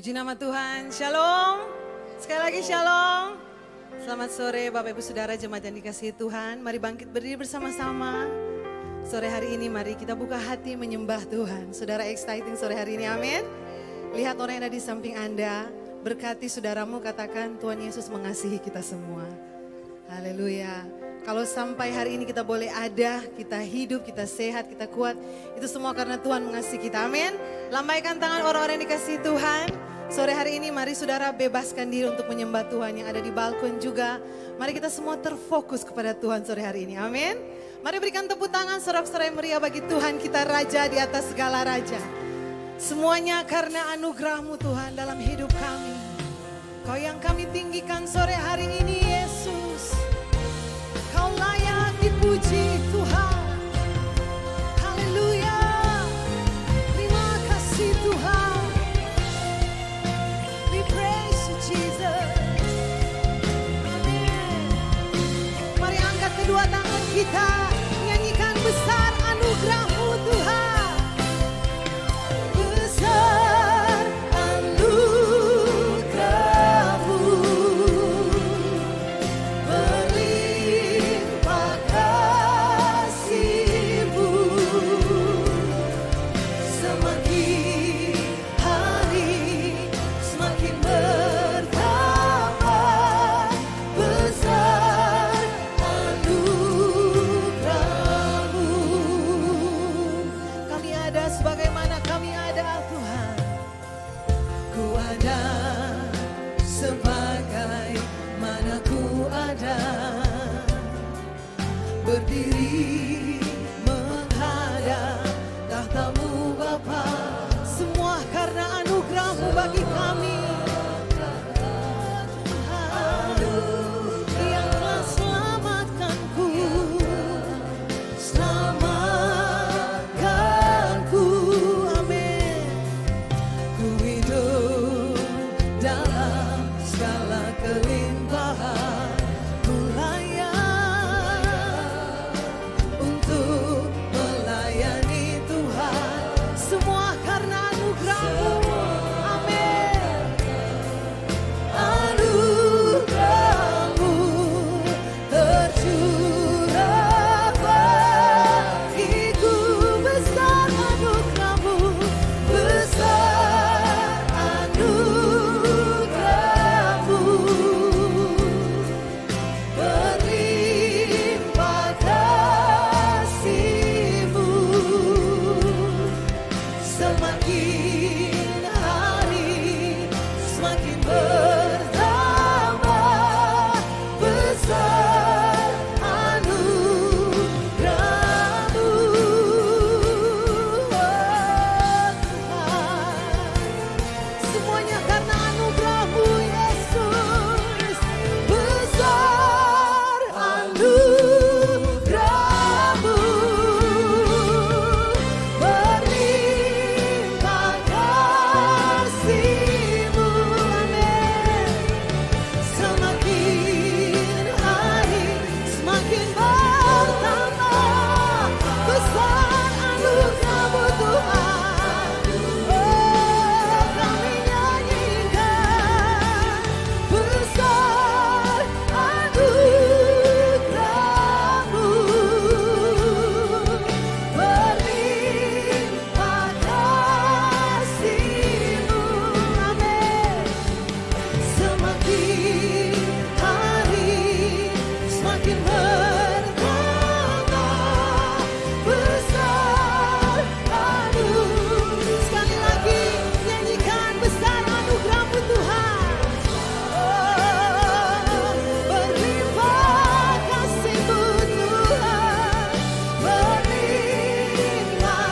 Puji nama Tuhan, shalom. Sekali lagi shalom. Selamat sore Bapak Ibu Saudara jemaat yang dikasihi Tuhan. Mari bangkit berdiri bersama-sama. Sore hari ini mari kita buka hati menyembah Tuhan. Saudara exciting sore hari ini, amin. Lihat orang yang ada di samping Anda. Berkati saudaramu, katakan Tuhan Yesus mengasihi kita semua. Haleluya. Kalau sampai hari ini kita boleh ada, kita hidup, kita sehat, kita kuat. Itu semua karena Tuhan mengasihi kita, amin. Lambaikan tangan orang-orang yang dikasihi Tuhan. Sore hari ini mari saudara bebaskan diri untuk menyembah Tuhan yang ada di balkon juga. Mari kita semua terfokus kepada Tuhan sore hari ini, amin. Mari berikan tepuk tangan sorak-sorai meriah bagi Tuhan kita Raja di atas segala Raja. Semuanya karena anugerah-Mu Tuhan dalam hidup kami. Kau yang kami tinggikan sore hari ini Yesus. Kau layak dipuji Tuhan. Haleluya. Terima kasih Tuhan. We praise you Jesus. Amin. Mari angkat kedua tangan kita. Nyanyikan besar anugerah-Mu Tuhan. Besar anugerah-Mu. Berlimpah kasih-Mu. Semakin hari semakin bertambah. Besar anugerah-Mu. Kami ada sebagaimana kami ada Tuhan. Ku ada sebagaimana ku ada. Berdiri menghadap tahta-Mu Bapa. Semua karena anugerah-Mu bagi kami. Yang telah selamatkanku. Selamatkanku, amin. Ku hidup dalam segala kelimpahan. Ku layak untuk melayani Tuhan. Semua karena anugerah-Mu, amin. Anugerah-Mu tercurah bagiku. Besar anugerah-Mu, besar anugerah-Mu. Berlimpah kasih-Mu. Semakin hari semakin bertambah. Besar anugerah-Mu, semuanya karena anugerah-Mu Yesus. Besar anugerah-Mu. Berlimpah kasih-Mu, amin. Semakin hari semakin bertambah. Besar anugerah-Mu Tuhan. Oh, kami nyanyikan. Besar anugerah-Mu. Berlimpah kasih-Mu, amin. Semakin hari semakin bertambah. Besar anugerah. Sekali lagi nyanyikan besar anugerah-Mu Tuhan. Oh, berlimpah kasih-Mu Tuhan. Berlimpah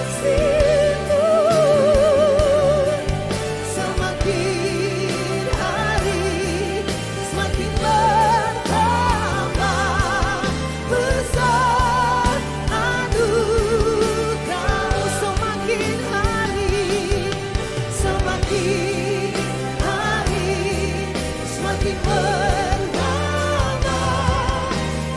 kasih-Mu. Semakin hari semakin bertambah. Besar anugerah-Mu. Semakin hari semakin bertambah.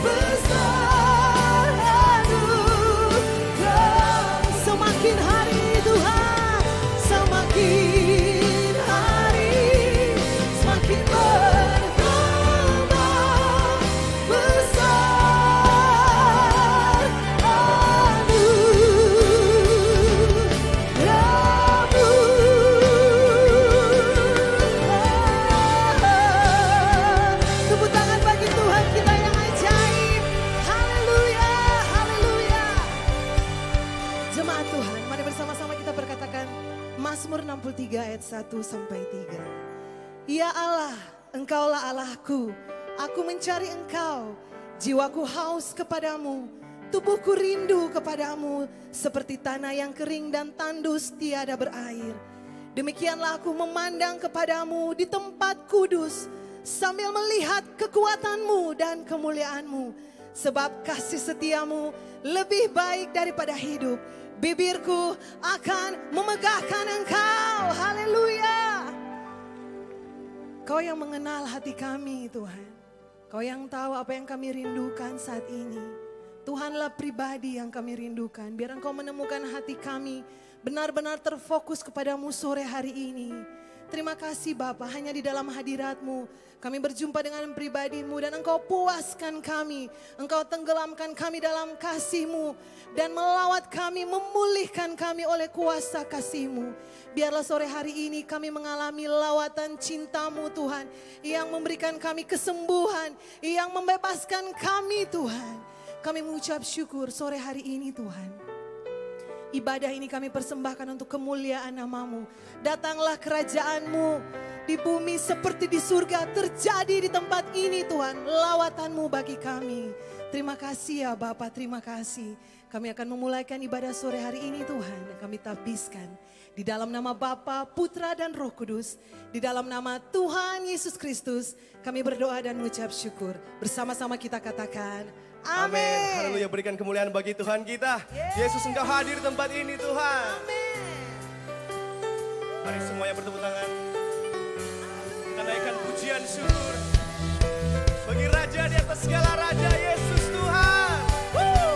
Besar anugerah-Mu. Semakin hari Tuhan semakin 1-3. Ya Allah, Engkaulah Allahku, aku mencari Engkau, jiwaku haus kepadamu, tubuhku rindu kepadamu, seperti tanah yang kering dan tandus tiada berair. Demikianlah aku memandang kepadamu di tempat kudus, sambil melihat kekuatanmu dan kemuliaanmu. Sebab kasih setiamu lebih baik daripada hidup. Bibirku akan memegahkan Engkau. Haleluya. Kau yang mengenal hati kami, Tuhan. Kau yang tahu apa yang kami rindukan saat ini. Tuhanlah pribadi yang kami rindukan. Biar Engkau menemukan hati kami benar-benar terfokus kepadamu sore hari ini. Terima kasih Bapa, hanya di dalam hadirat-Mu kami berjumpa dengan pribadi-Mu dan Engkau puaskan kami. Engkau tenggelamkan kami dalam kasih-Mu dan melawat kami, memulihkan kami oleh kuasa kasih-Mu. Biarlah sore hari ini kami mengalami lawatan cinta-Mu Tuhan, yang memberikan kami kesembuhan, yang membebaskan kami Tuhan. Kami mengucap syukur sore hari ini Tuhan. Ibadah ini kami persembahkan untuk kemuliaan nama-Mu. Datanglah kerajaan-Mu di bumi seperti di surga, terjadi di tempat ini Tuhan. Lawatan-Mu bagi kami. Terima kasih ya Bapa, terima kasih. Kami akan memulaikan ibadah sore hari ini Tuhan. Dan kami tabiskan di dalam nama Bapa, Putra dan Roh Kudus. Di dalam nama Tuhan Yesus Kristus kami berdoa dan mengucap syukur. Bersama-sama kita katakan amin. Haleluya, berikan kemuliaan bagi Tuhan kita. Yesus, Engkau hadir di tempat ini Tuhan. Amin. Mari semuanya bertepuk tangan. Kita naikkan pujian syukur bagi Raja di atas segala Raja, Yesus Tuhan. Woo!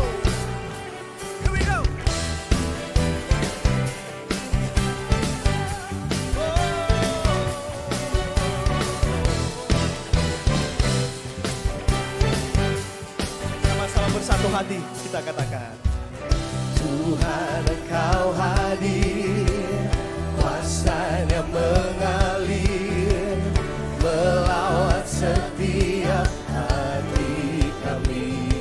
Here we go. Sama-sama bersatu hati kita katakan, Tuhan Engkau hadir, kuasa-Nya mengalir, melawat setiap hati kami.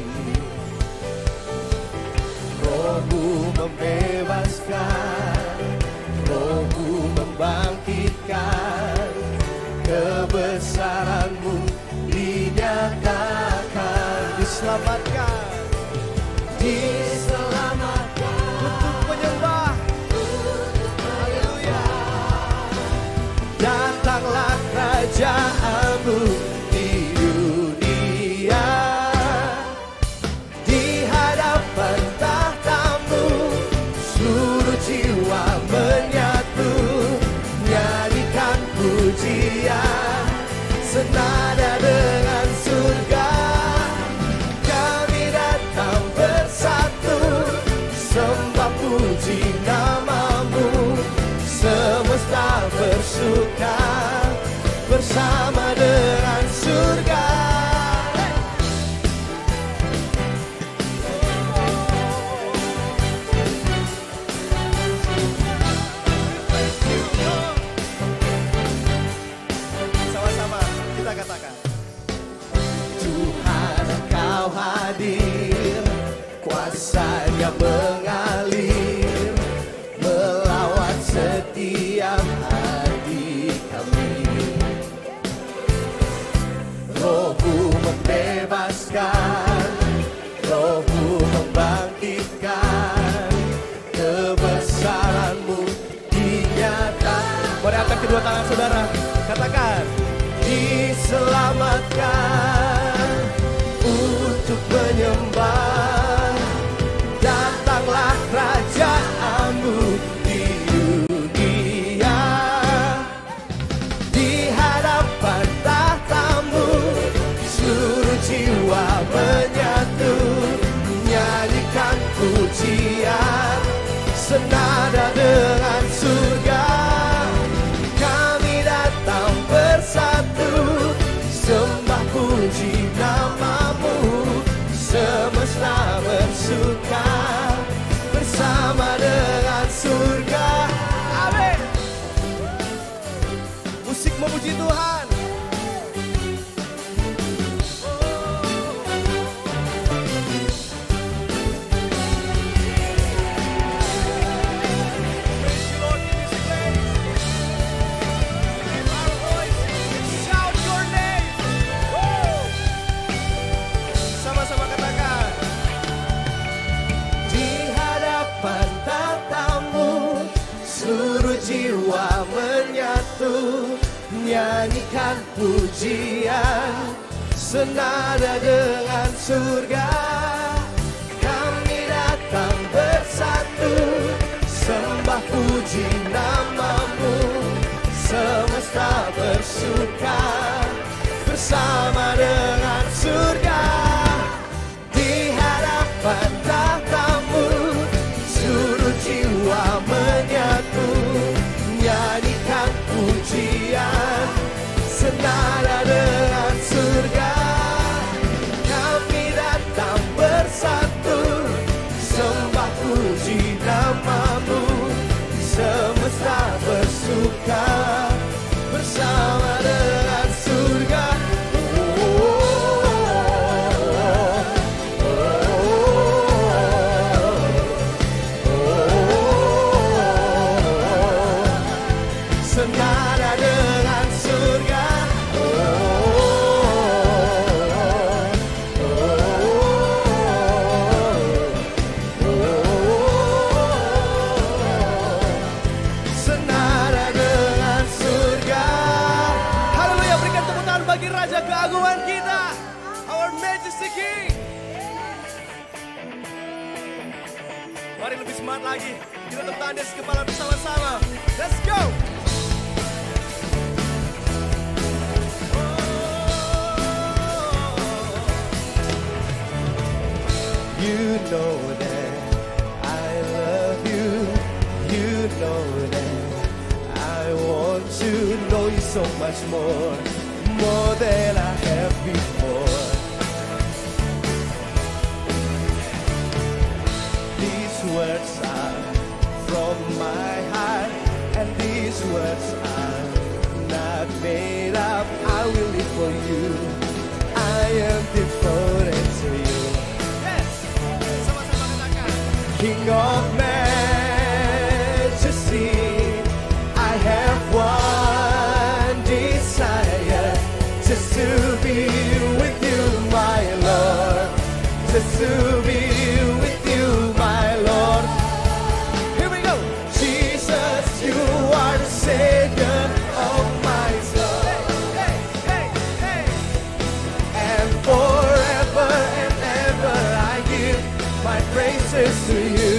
Roh-Mu membebaskan, Roh-Mu membangkitkan, kebesaran-Mu dinyatakan, diselamatkan, diselamatkan untuk menyembah. Haleluya. Datanglah kerajaan-Mu di dunia, di hadapan tahta-Mu seluruh jiwa menyatu, nyanyikan pujian senada dengan surga. Kami datang bersatu, sembah puji nama-Mu, semesta bersuka bersama dengan surga. Sama-sama kita katakan, Tuhan Engkau hadir, kuasa-Nya mengalir, melawat setiap hati kami. Roh-Mu membebaskan, Roh-Mu membangkitkan, kebesaran-Mu dinyatakan. Mari angkat kedua tangan saudara, katakan, diselamatkan untuk menyembah. Datanglah kerajaan-Mu di dunia, di hadapan tahta-Mu seluruh jiwa menyatu, nyanyikan pujian senada dengan surga. Kami datang bersatu, sembah puji naikkan pujian senada dengan surga. Kami datang bersatu, sembah puji namamu. Semesta bersuka bersama dengan surga. Di hadapan tahtamu seluruh jiwa menyatu, nyanyikan pujian senada dengan surga. Kami datang bersatu, sembah puji namamu. Semesta bersuka bersama dengan surga. Senada dengan surga. Senada dengan surga. Haleluya, berikan tepuk tangan bagi Raja keagungan kita, our Majesty King. Mari lebih semangat lagi, kita tepuk tangan di atas kepala bersama-sama. Let's go. You know that I love you. You know that I want to know you so much more than I have before. These words are from my heart, and these words are not made up. I will live for you. I am devoted to you. King of majesty, I have one desire, just to be with you, my Lord. Just to be with you, my Lord. Here we go. Jesus, you are the Savior of my soul. Hey, hey, hey. And forever and ever I give my praises to you.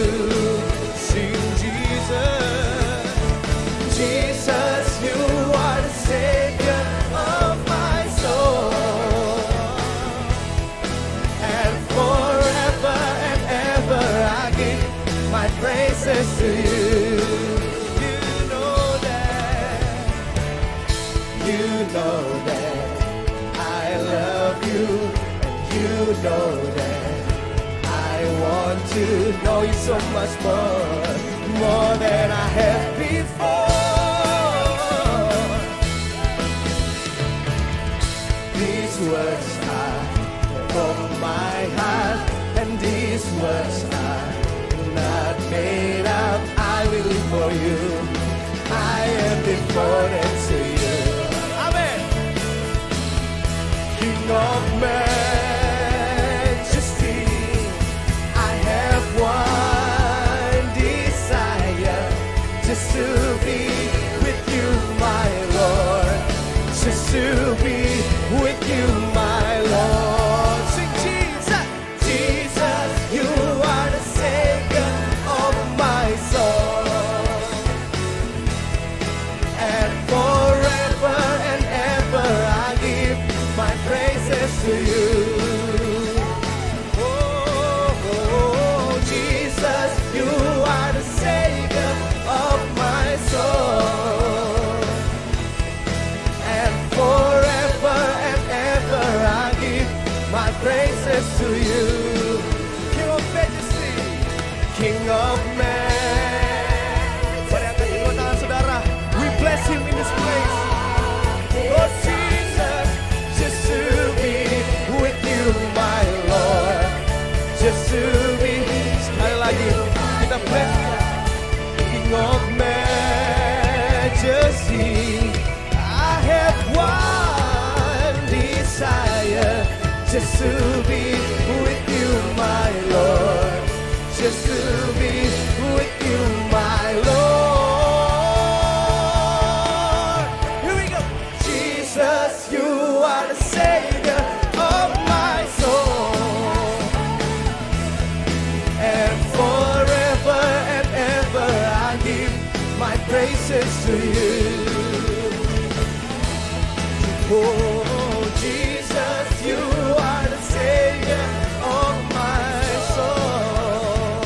Sing Jesus. Jesus, you are the Savior of my soul. And forever and ever I give my praises to you. You know that I love you, and you know that I want to know you so much more than I have before. These words are from my heart, and these words are not made up. I will live for you. I am devoted to you. Amen. King of majesty, I have one desire, just to be with you, my Lord. Just to be with you, my Lord. Sing Jesus. Jesus, you are the Savior of my soul. And forever and ever I give my praises to you. Oh, Jesus, you are the Savior of my soul. And forever and ever I give my praises to you. King of majesty, King of man. Mari angkat kedua tangan saudara, we bless him in this place. Lord Jesus, just to be with you, my Lord. Just to be. Sekali lagi kita bless dia. King of majesty, I have one desire, just to be with you, my Lord. Just to be with you, my Lord. Here we go. Jesus. Oh, Jesus, you are the Savior of my soul.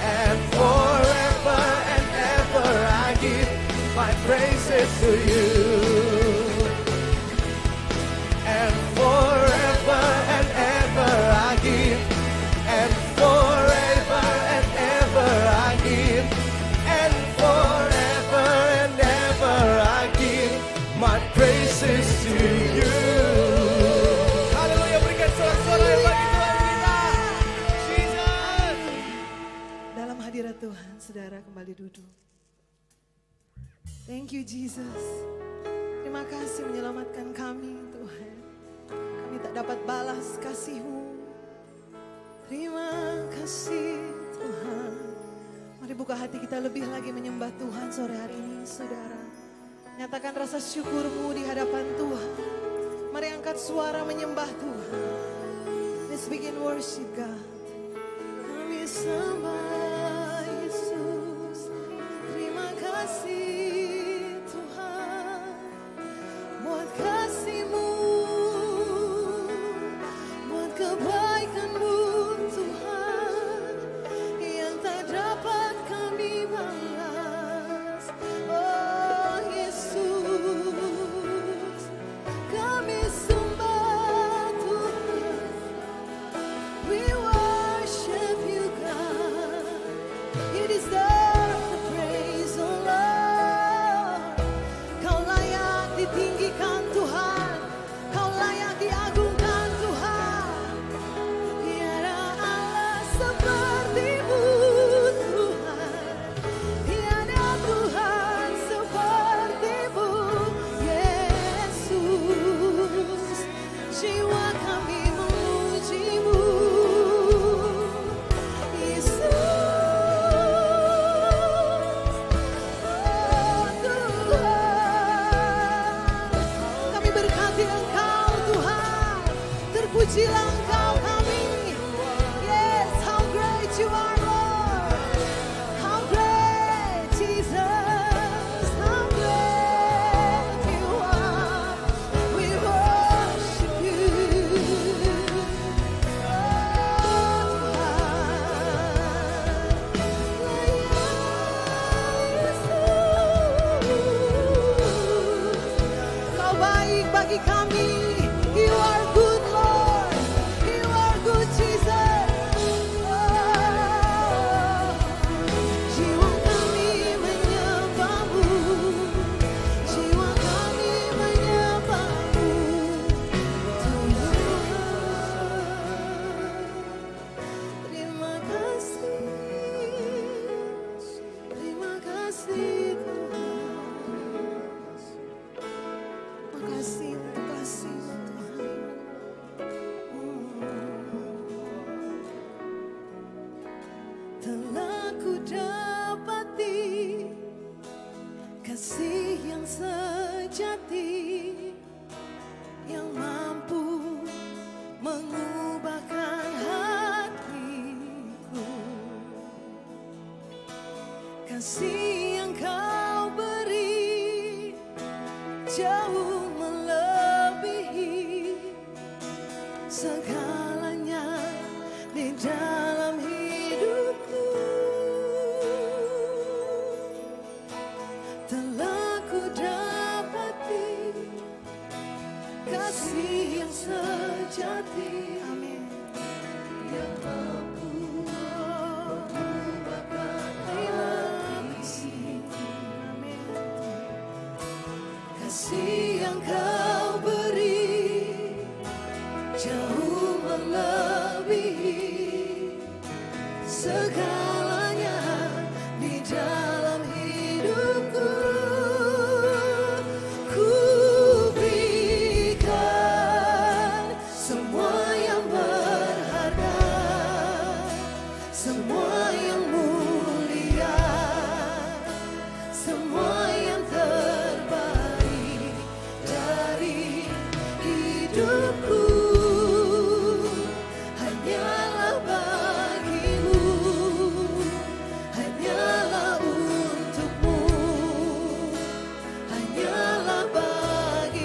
And forever and ever I give my praises to you. And forever and ever I give. And forever and ever I give. And forever and ever I give my praises to you. Haleluya, berikan sorak-sorai bagi Tuhan kita. Jesus. Dalam hadirat Tuhan, saudara kembali duduk. Thank you Jesus. Terima kasih menyelamatkan kami Tuhan. Kami tak dapat balas kasih-Mu. Terima kasih Tuhan. Mari buka hati kita lebih lagi menyembah Tuhan sore hari ini saudara. Nyatakan rasa syukur-Mu di hadapan Tuhan. Mari angkat suara menyembah Tuhan. Let's begin worship God. Kami sembah Yesus. Terima kasih Tuhan buat kasih-Mu, buat kebaikan-Mu Tuhan yang tak dapat kami balas. Oh Yesus, kami sembah Tuhan. We worship you God. You deserve the praise, oh Lord. Kau layak ditinggikan Tuhan. Kau layak diagungkan Tuhan. Tiada Allah seperti-Mu Tuhan. Tiada Tuhan seperti-Mu Yesus. Jiwa kami memuji-Mu Yesus. Oh Tuhan, kami berkati Engkau Tuhan. Terpujilah Engkau kami. Yes, how great you are Lord. How great Jesus. How great you are. We worship you. Kau baik bagi kami. You are good Lord. You are good Jesus. Jiwa kami menyembah-Mu. Jiwa kami menyembah-Mu. Terima kasih. Terima kasih Tuhan. Makasih untuk kasih Tuhan. Telah ku dapati kasih yang sejati yang mampu mengubahkan hatiku. Kasih yang Kau beri jauh melebihi segalanya di dalam hidupku. Telah ku dapati kasih yang sejati. Amin. Yang mampu mengubahkan hati. Amin. Kasih yang Kau beri jauh melebihi segalanya di dalam hidupku. Ku berikan semua yang berharga, semua yang mulia, semua yang terbaik dari hidupku. Hanyalah bagi-Mu, hanyalah untuk-Mu, hanyalah bagi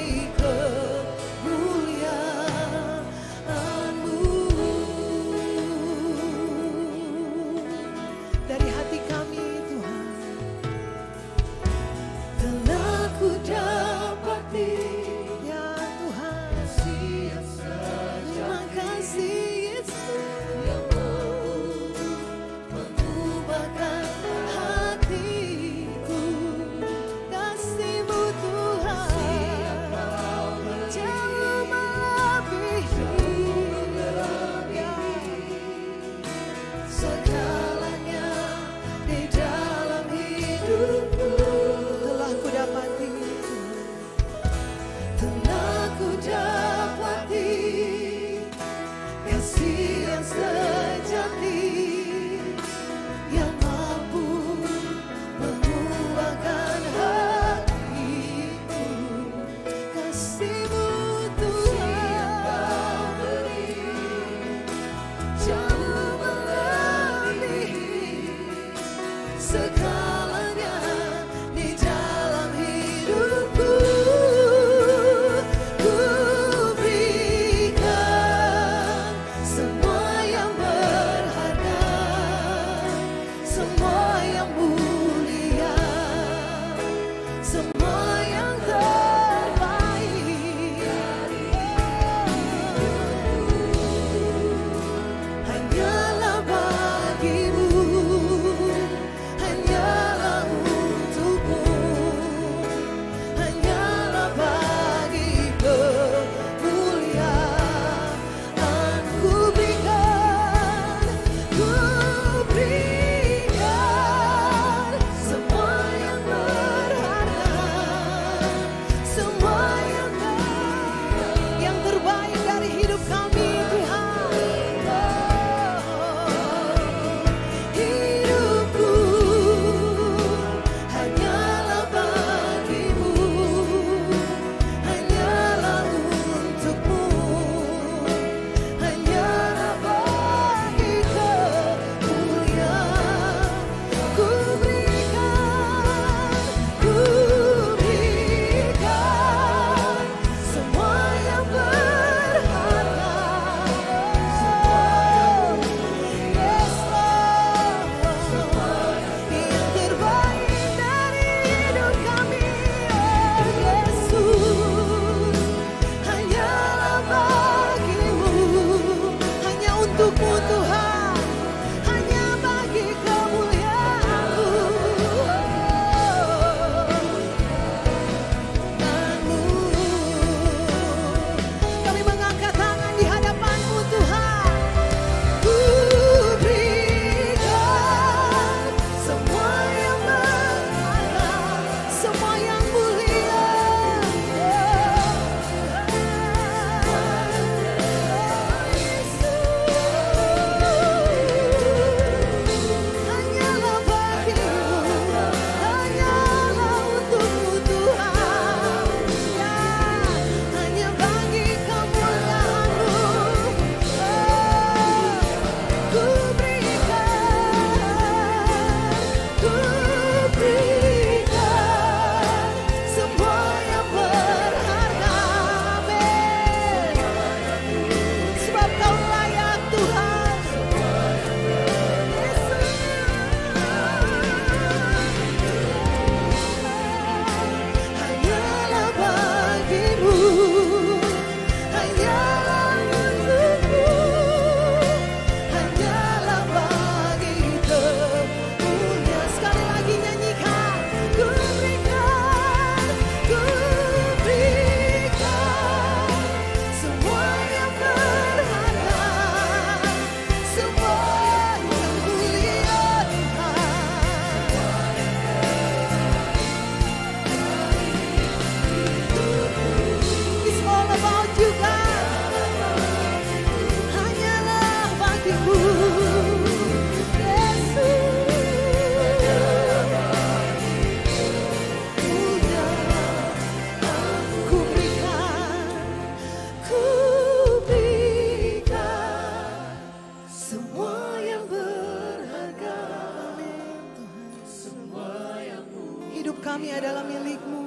kami adalah milik-Mu.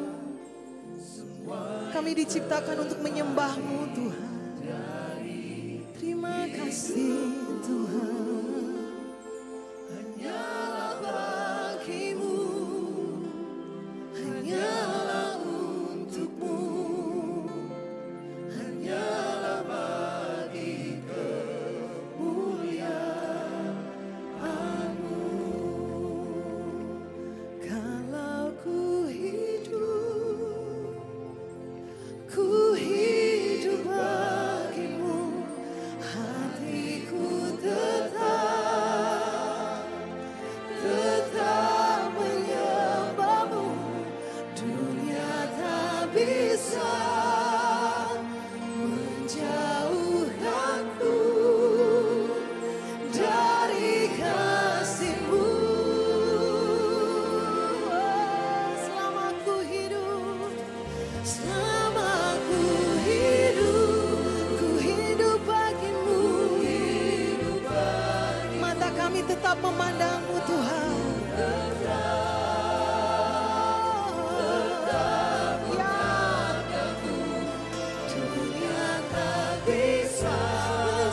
Kami diciptakan untuk menyembah-Mu, Tuhan. Terima kasih, Tuhan. Hanyalah bagi-Mu, hanyalah untuk-Mu, hanyalah bagi kemuliaan-Mu. Kalau ku hidup bagi-Mu, hatiku tetap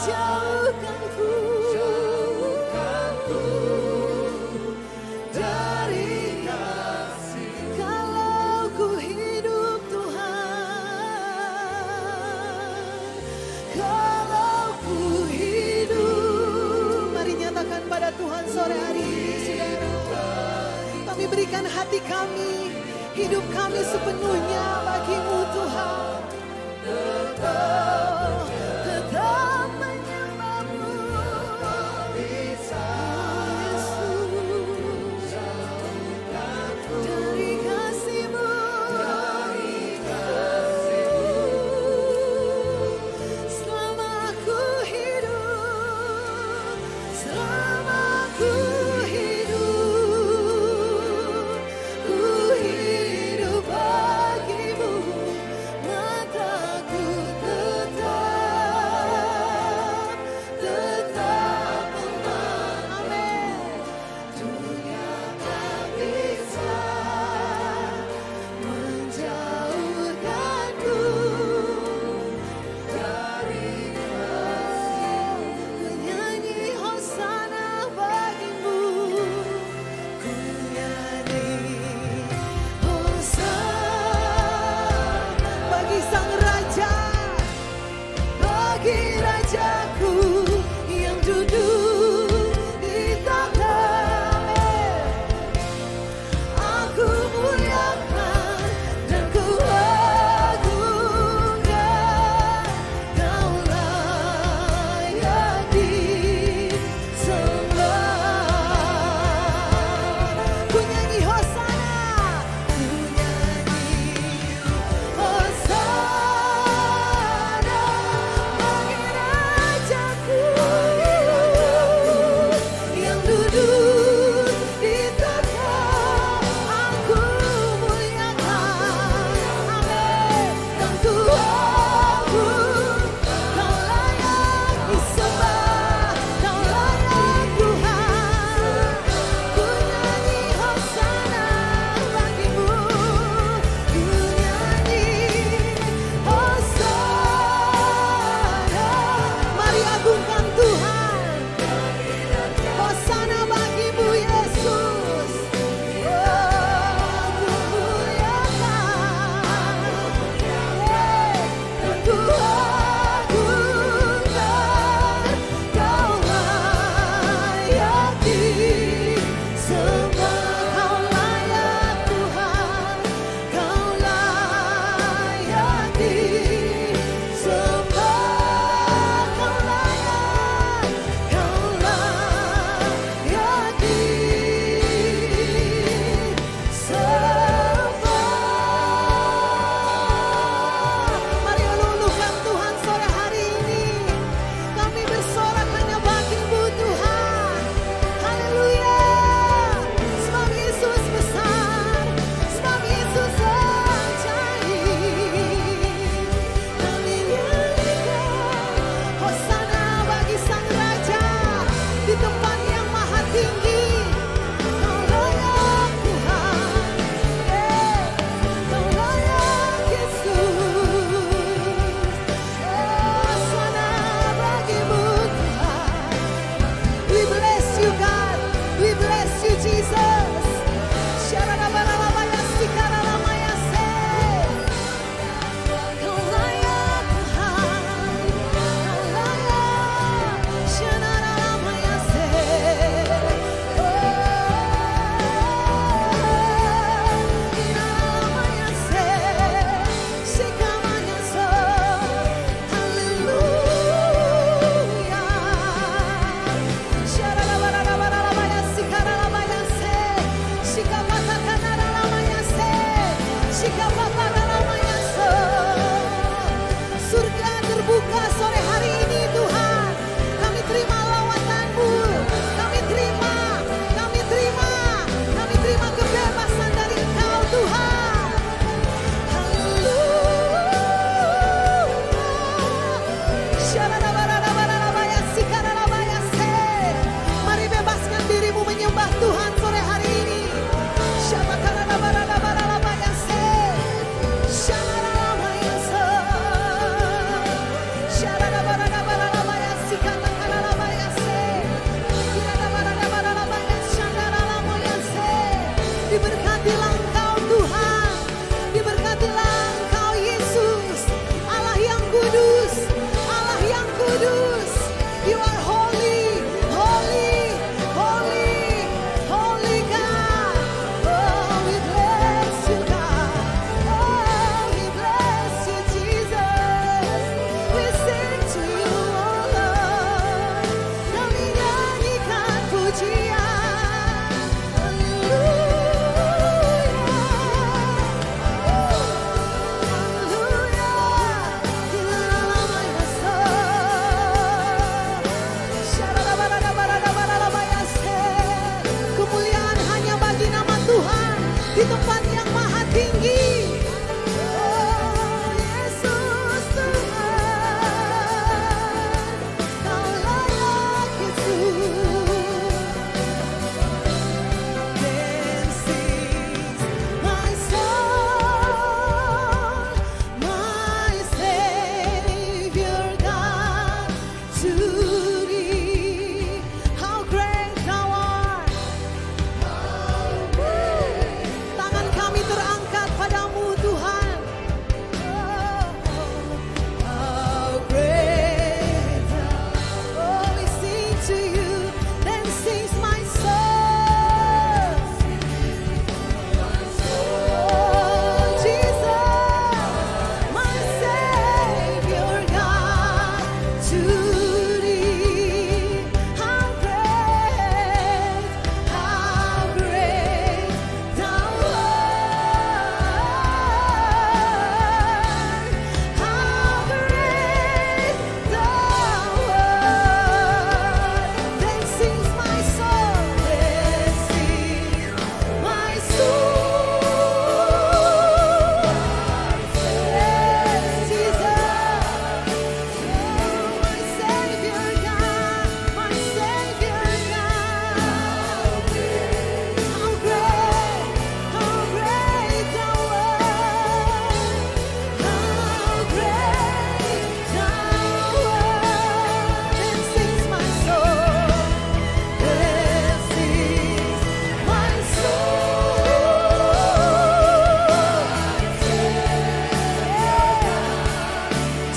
jauhkanku dari kasih. Kalau ku hidup Tuhan, kalau ku hidup. Mari nyatakan pada Tuhan sore hari ini, saudara. Kami berikan hati kami, hidup kami sepenuhnya bagimu Tuhan. Tetap menyembahmu Yesus, dari kasih-Mu, selama aku hidup, selama aku hidup bagimu.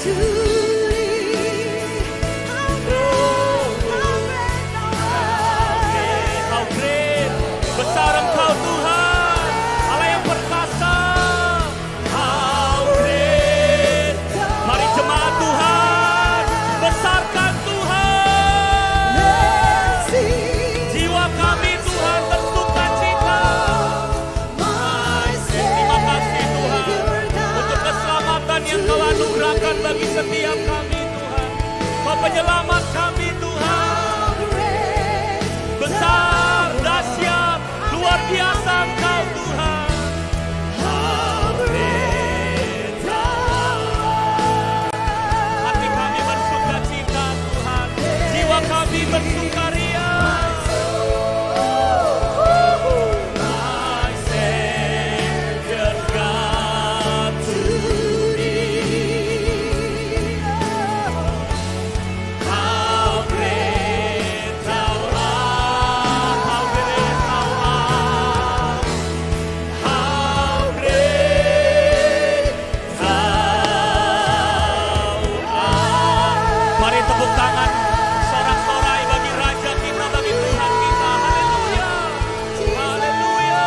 to thee. How great thou art. How great, besar Engkau Tuhan, Allah yang perkasa. How great, mari jemaat Tuhan, besarkan Tuhan. Jiwa kami Tuhan bersuka cita. Terima kasih Tuhan untuk keselamatan yang Kau anugerahkan bagi setiap kami Tuhan. Kau penyelamat kami Tuhan. Besar, dahsyat, luar biasa Engkau Tuhan. Hati kami bersuka cita Tuhan, jiwa kami bersukaria. My Savior God to thee. How great thou art, how great thou art, how great thou art. Mari tepuk tangan sorak-sorai bagi Raja kita, bagi Tuhan kita. Haleluya, haleluya.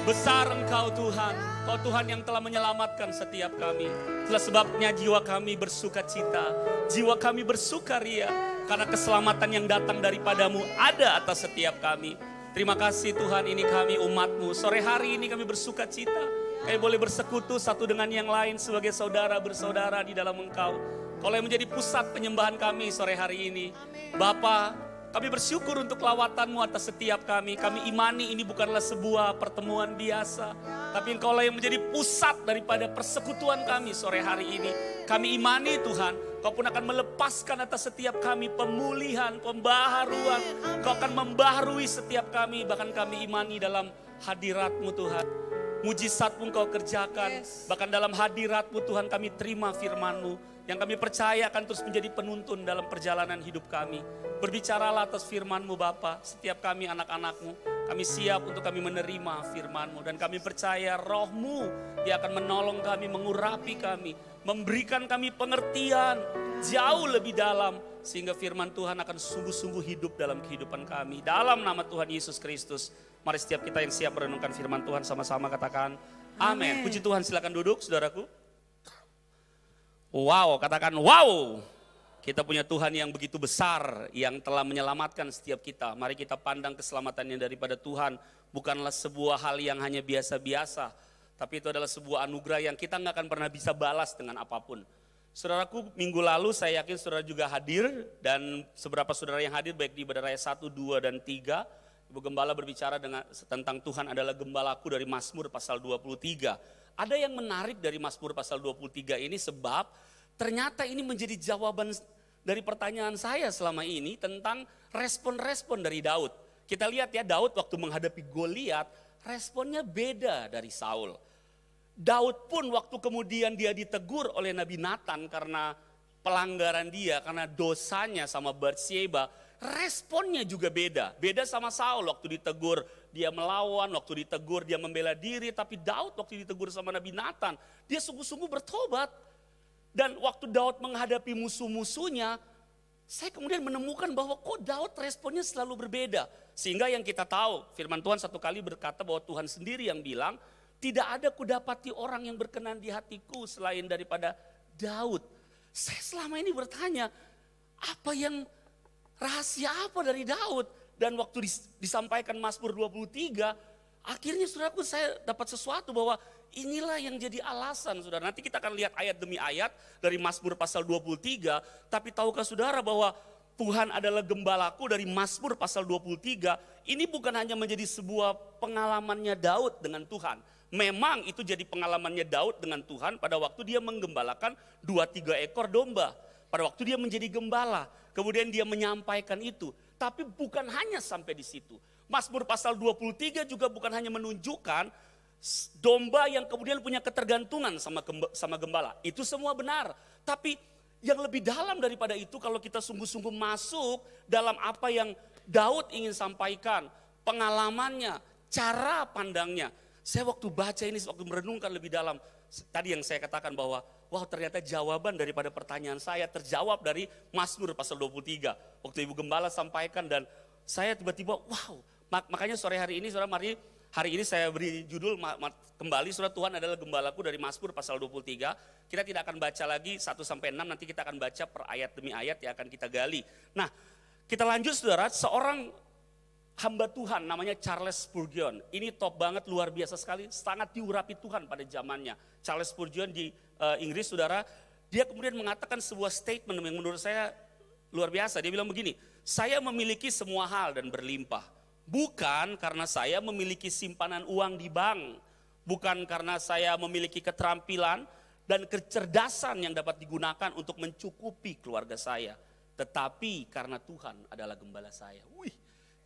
Besar Engkau Tuhan, Kau Tuhan yang telah menyelamatkan setiap kami. Itulah sebabnya jiwa kami bersuka cita, jiwa kami bersukaria, karena keselamatan yang datang daripadamu ada atas setiap kami. Terima kasih Tuhan, ini kami umat-Mu. Sore hari ini kami bersuka cita, kami boleh bersekutu satu dengan yang lain sebagai saudara bersaudara di dalam Engkau. Kau yang menjadi pusat penyembahan kami sore hari ini. Bapa, kami bersyukur untuk lawatan-Mu atas setiap kami. Kami imani ini bukanlah sebuah pertemuan biasa, tapi Engkau yang menjadi pusat daripada persekutuan kami sore hari ini. Kami imani Tuhan, Kau pun akan melepaskan atas setiap kami pemulihan, pembaharuan. Kau akan membaharui setiap kami, bahkan kami imani dalam hadirat-Mu Tuhan. Mujizat pun Kau kerjakan, bahkan dalam hadirat-Mu Tuhan kami terima firman-Mu. Yang kami percaya akan terus menjadi penuntun dalam perjalanan hidup kami. Berbicaralah atas firman-Mu Bapa, setiap kami anak-anak-Mu. Kami siap untuk kami menerima firman-Mu. Dan kami percaya Roh-Mu yang akan menolong kami, mengurapi kami. Memberikan kami pengertian jauh lebih dalam. Sehingga firman Tuhan akan sungguh-sungguh hidup dalam kehidupan kami. Dalam nama Tuhan Yesus Kristus. Mari setiap kita yang siap merenungkan firman Tuhan sama-sama katakan amin. Puji Tuhan, silakan duduk saudaraku. Wow, katakan wow. Kita punya Tuhan yang begitu besar, yang telah menyelamatkan setiap kita. Mari kita pandang keselamatannya daripada Tuhan. Bukanlah sebuah hal yang hanya biasa-biasa, tapi itu adalah sebuah anugerah yang kita nggak akan pernah bisa balas dengan apapun. Saudaraku, minggu lalu saya yakin saudara juga hadir, dan seberapa saudara yang hadir baik di ibadah raya 1, 2, dan 3. Ibu Gembala berbicara tentang Tuhan adalah gembalaku dari Mazmur pasal 23. Ada yang menarik dari Mazmur pasal 23 ini sebab ternyata ini menjadi jawaban dari pertanyaan saya selama ini tentang respon-respon dari Daud. Kita lihat ya, Daud waktu menghadapi Goliat responnya beda dari Saul. Daud pun waktu kemudian dia ditegur oleh Nabi Nathan karena pelanggaran dia, karena dosanya sama Batsheba, responnya juga beda. Beda sama Saul waktu ditegur dia melawan, waktu ditegur dia membela diri. Tapi Daud waktu ditegur sama Nabi Nathan, dia sungguh-sungguh bertobat. Dan waktu Daud menghadapi musuh-musuhnya, saya kemudian menemukan bahwa kok Daud responnya selalu berbeda. Sehingga yang kita tahu, firman Tuhan satu kali berkata bahwa Tuhan sendiri yang bilang, tidak ada kudapati orang yang berkenan di hatiku selain daripada Daud. Saya selama ini bertanya, rahasia apa dari Daud? Dan waktu disampaikan Mazmur 23, akhirnya saudaraku saya dapat sesuatu bahwa inilah yang jadi alasan saudara. Nanti kita akan lihat ayat demi ayat dari Mazmur pasal 23. Tapi tahukah saudara bahwa Tuhan adalah gembalaku dari Mazmur pasal 23. Ini bukan hanya menjadi sebuah pengalamannya Daud dengan Tuhan. Memang itu jadi pengalamannya Daud dengan Tuhan pada waktu dia menggembalakan 2-3 ekor domba. Pada waktu dia menjadi gembala. Kemudian dia menyampaikan itu. Tapi bukan hanya sampai di situ. Mazmur pasal 23 juga bukan hanya menunjukkan domba yang kemudian punya ketergantungan sama gembala. Itu semua benar. Tapi yang lebih dalam daripada itu, kalau kita sungguh-sungguh masuk dalam apa yang Daud ingin sampaikan, pengalamannya, cara pandangnya. Saya waktu baca ini, waktu merenungkan lebih dalam, tadi yang saya katakan bahwa, wow ternyata jawaban daripada pertanyaan saya terjawab dari Mazmur pasal 23. Waktu Ibu Gembala sampaikan dan saya tiba-tiba wow. Makanya sore hari ini saudara, mari hari ini saya beri judul kembali, saudara, Tuhan adalah gembalaku dari Mazmur pasal 23. Kita tidak akan baca lagi 1 sampai 6, nanti kita akan baca per ayat demi ayat yang akan kita gali. Nah, kita lanjut saudara, seorang hamba Tuhan namanya Charles Spurgeon. Ini top banget, luar biasa sekali, sangat diurapi Tuhan pada zamannya. Charles Spurgeon di Inggris saudara, dia kemudian mengatakan sebuah statement yang menurut saya luar biasa. Dia bilang begini, saya memiliki semua hal dan berlimpah. Bukan karena saya memiliki simpanan uang di bank. Bukan karena saya memiliki keterampilan dan kecerdasan yang dapat digunakan untuk mencukupi keluarga saya. Tetapi karena Tuhan adalah gembala saya. Wih.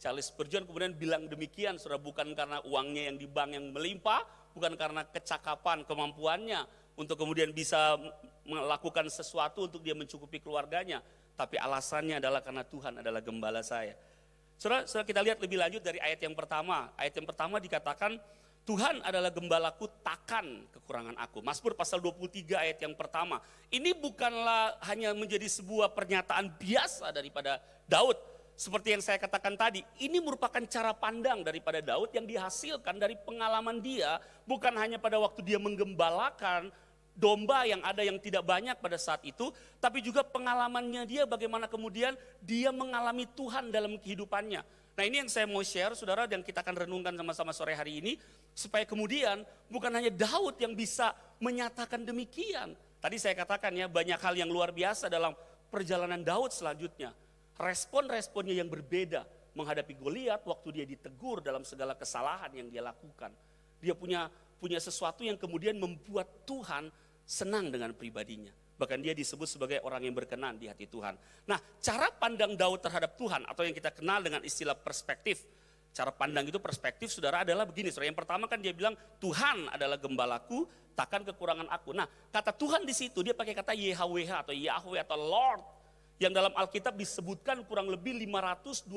Charles Spurgeon kemudian bilang demikian, saudara, bukan karena uangnya yang di bank yang melimpah, bukan karena kecakapan, kemampuannya untuk kemudian bisa melakukan sesuatu untuk dia mencukupi keluarganya, tapi alasannya adalah karena Tuhan adalah gembala saya. Saudara, kita lihat lebih lanjut dari ayat yang pertama. Ayat yang pertama dikatakan, Tuhan adalah gembalaku, takkan kekurangan aku. Mazmur pasal 23 ayat yang pertama. Ini bukanlah hanya menjadi sebuah pernyataan biasa daripada Daud. Seperti yang saya katakan tadi, ini merupakan cara pandang daripada Daud yang dihasilkan dari pengalaman dia, bukan hanya pada waktu dia menggembalakan domba yang ada yang tidak banyak pada saat itu, tapi juga pengalamannya dia bagaimana kemudian dia mengalami Tuhan dalam kehidupannya. Nah, ini yang saya mau share saudara, dan kita akan renungkan sama-sama sore hari ini, supaya kemudian bukan hanya Daud yang bisa menyatakan demikian. Tadi saya katakan ya, banyak hal yang luar biasa dalam perjalanan Daud selanjutnya. Respon-responnya yang berbeda menghadapi Goliat waktu dia ditegur dalam segala kesalahan yang dia lakukan. Dia punya sesuatu yang kemudian membuat Tuhan senang dengan pribadinya. Bahkan dia disebut sebagai orang yang berkenan di hati Tuhan. Nah, cara pandang Daud terhadap Tuhan atau yang kita kenal dengan istilah perspektif. Cara pandang itu perspektif saudara adalah begini saudara. Yang pertama kan dia bilang Tuhan adalah gembalaku, takkan kekurangan aku. Nah, kata Tuhan di situ dia pakai kata YHWH atau Yahweh atau Lord. Yang dalam Alkitab disebutkan kurang lebih 531